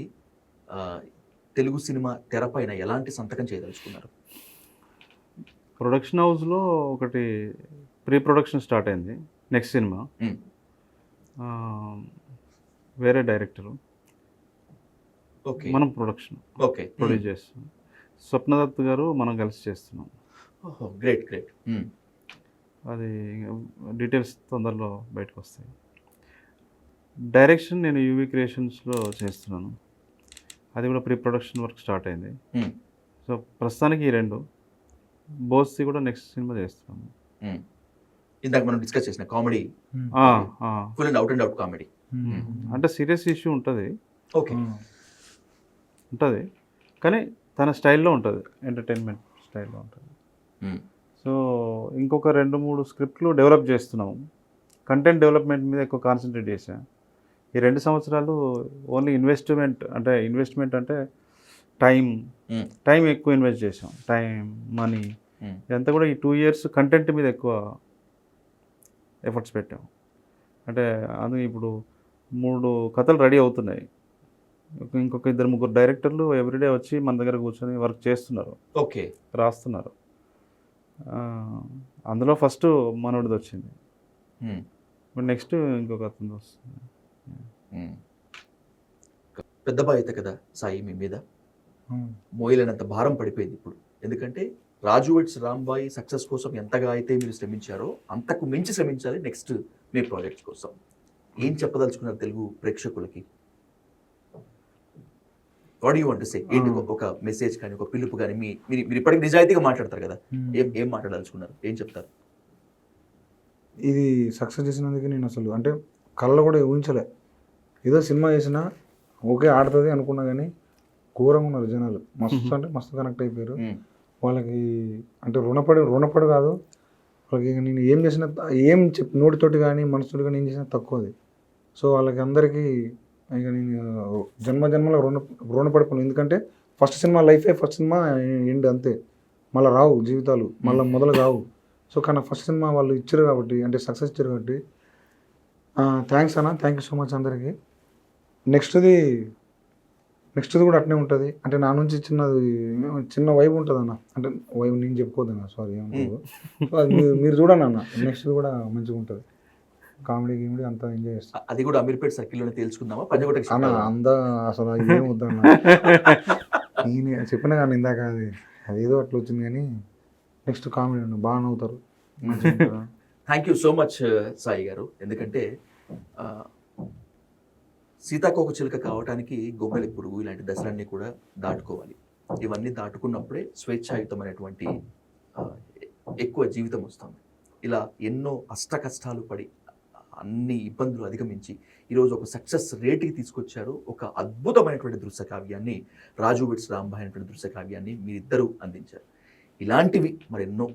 తెలుగు సినిమా తెరపైన ఎలాంటి సంతకం చేయదలుచుకున్నారు? ప్రొడక్షన్ హౌస్లో ఒకటి ప్రీ ప్రొడక్షన్ స్టార్ట్ అయింది, నెక్స్ట్ సినిమా. వేరే డైరెక్టరు, ఓకే, మనం ప్రొడక్షన్ ఓకే ప్రొడ్యూస్ చేస్తున్నాం. స్వప్నదత్ గారు మనం కలిసి చేస్తున్నాం. Great great. అది డీటెయిల్స్ తొందరలో బయటకు వస్తాయి. డైరెక్షన్ నేను యూవీ క్రియేషన్స్లో చేస్తున్నాను, అది కూడా ప్రీ ప్రొడక్షన్ వర్క్ స్టార్ట్ అయింది. సో ప్రస్తుతానికి ఈ రెండు. బోస్ది కూడా నెక్స్ట్ సినిమా చేస్తున్నాను. ఇందాక మనం డిస్కస్ చేసిన comedy, full and out comedy, అంటే సీరియస్ ఇష్యూ ఉంటుంది, ఓకే ఉంటుంది, కానీ తన స్టైల్లో ఉంటుంది, ఎంటర్టైన్మెంట్ స్టైల్లో ఉంటుంది. సో ఇంకొక 2-3 స్క్రిప్ట్లు డెవలప్ చేస్తున్నాము. కంటెంట్ డెవలప్మెంట్ మీద ఎక్కువ కాన్సన్ట్రేట్ చేశాను ఈ 2 సంవత్సరాలు. ఓన్లీ ఇన్వెస్ట్మెంట్ అంటే టైం ఎక్కువ ఇన్వెస్ట్ చేసాం, టైం, మనీ, ఇదంతా కూడా ఈ 2 years కంటెంట్ మీద ఎక్కువ ఎఫర్ట్స్ పెట్టాం. అంటే అది ఇప్పుడు 3 కథలు రెడీ అవుతున్నాయి, ఇంకొక 2-3 డైరెక్టర్లు ఎవ్రీడే వచ్చి మన దగ్గర కూర్చొని వర్క్ చేస్తున్నారు, ఓకే, రాస్తున్నారు. అందులో ఫస్ట్ మనోడిది వచ్చింది, నెక్స్ట్ ఇంకొక అతను వస్తుంది. పెద్ద బాధ్యత కదా సాయి మీ మీద, మోయలేనంత భారం పడిపోయింది ఇప్పుడు. ఎందుకంటే రాజు వెడ్స్ రాంబాయ్ సక్సెస్ కోసం ఎంతగా అయితే మీరు శ్రమించారో అంతకు మించి శ్రమించాలి నెక్స్ట్ మీ ప్రాజెక్ట్ కోసం. ఏం చెప్పదలుచుకున్నారు తెలుగు ప్రేక్షకులకి? What you want to say? ఏంటి ఒక మెసేజ్ కానీ, ఒక పిలుపు కానీ? మీరు ఇప్పటికి నిజాయితీగా మాట్లాడతారు కదా, ఏం మాట్లాడదలుచుకున్నారు, ఏం చెప్తారు? ఇది సక్సెస్ చేసినందుకు నేను అసలు అంటే కళ్ళలో కూడా ఊహించలే. ఏదో సినిమా చేసినా ఓకే ఆడుతుంది అనుకున్నా, కానీ ఘోరంగా ఉన్నారు జనాలు, మస్తు అంటే మస్తు కనెక్ట్ అయిపోయారు. ఉమ్. వాళ్ళకి అంటే రుణపడి కాదు, వాళ్ళకి ఇక నేను ఏం చేసిన ఏం నోటితోటి కానీ మనసుతోటి కానీ ఏం చేసినా తక్కువ అది. సో వాళ్ళకి అందరికీ ఇక నేను జన్మలో రుణపడిపోను. ఎందుకంటే ఫస్ట్ సినిమా లైఫే, ఫస్ట్ సినిమా ఎండ్ అంతే, మళ్ళీ రావు జీవితాలు, మళ్ళీ మొదలు కావు. సో కానీ ఫస్ట్ సినిమా వాళ్ళు ఇచ్చారు కాబట్టి, అంటే సక్సెస్ ఇచ్చారు కాబట్టి థ్యాంక్స్ అన్న, థ్యాంక్ యూ సో మచ్ అందరికీ. నెక్స్ట్ది కూడా అట్నే ఉంటుంది. అంటే నా నుంచి చిన్న వైబ్ ఉంటుంది అన్న, అంటే వైబ్ నేను చెప్పుకోవద్దు అన్న, సారీ ఏమనుకోదు. సో అది మీరు చూడండి అన్న, నెక్స్ట్ కూడా మంచిగా ఉంటుంది, కామెడీ గీమెడీ అంతా ఎంజాయ్ చేస్తాను అది కూడా అమీర్పేట సర్కిల్లోనే తేల్చుకుందామా, పంజగుట్టకి అన్న. అందా అసలు ఏం వద్దన్న, నేను చెప్పినా కానీ ఇందాక అదేదో అట్లా వచ్చింది. కానీ నెక్స్ట్ కామెడీ అన్న, బాగా నవ్వుతారు, మంచిగా ఉంటారు. Thank you so much Sai గారు. ఎందుకంటే సీతాకోక చిలుక కావడానికి గొంగళి పురుగు ఇలాంటి దశలన్నీ కూడా దాటుకోవాలి. ఇవన్నీ దాటుకున్నప్పుడే స్వేచ్ఛాయుతమైనటువంటి ఎక్కువ జీవితం వస్తుంది. ఇలా ఎన్నో అష్ట కష్టాలు పడి అన్ని ఇబ్బందులు అధిగమించి ఈరోజు ఒక సక్సెస్ రేట్కి తీసుకొచ్చారు. ఒక అద్భుతమైనటువంటి దృశ్య కావ్యాన్ని, రాజు బిట్స్ రాంబాయ్ అనేటువంటి దృశ్య కావ్యాన్ని మీరిద్దరూ అందించారు. ఇలాంటివి మరెన్నో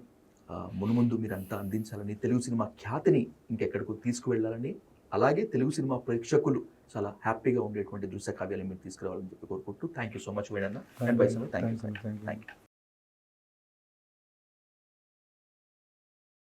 మునుముందు మీరంతా అందించాలని, తెలుగు సినిమా ఖ్యాతిని ఇంకెక్కడికో తీసుకువెళ్ళాలని, అలాగే తెలుగు సినిమా ప్రేక్షకులు చాలా హ్యాపీగా ఉండేటువంటి దృశ్య కావ్యాన్ని మీరు తీసుకురావాలని చెప్పి కోరుకుంటూ థ్యాంక్ యూ సో మచ్ వేణన్న అండ్ బై. Thank you.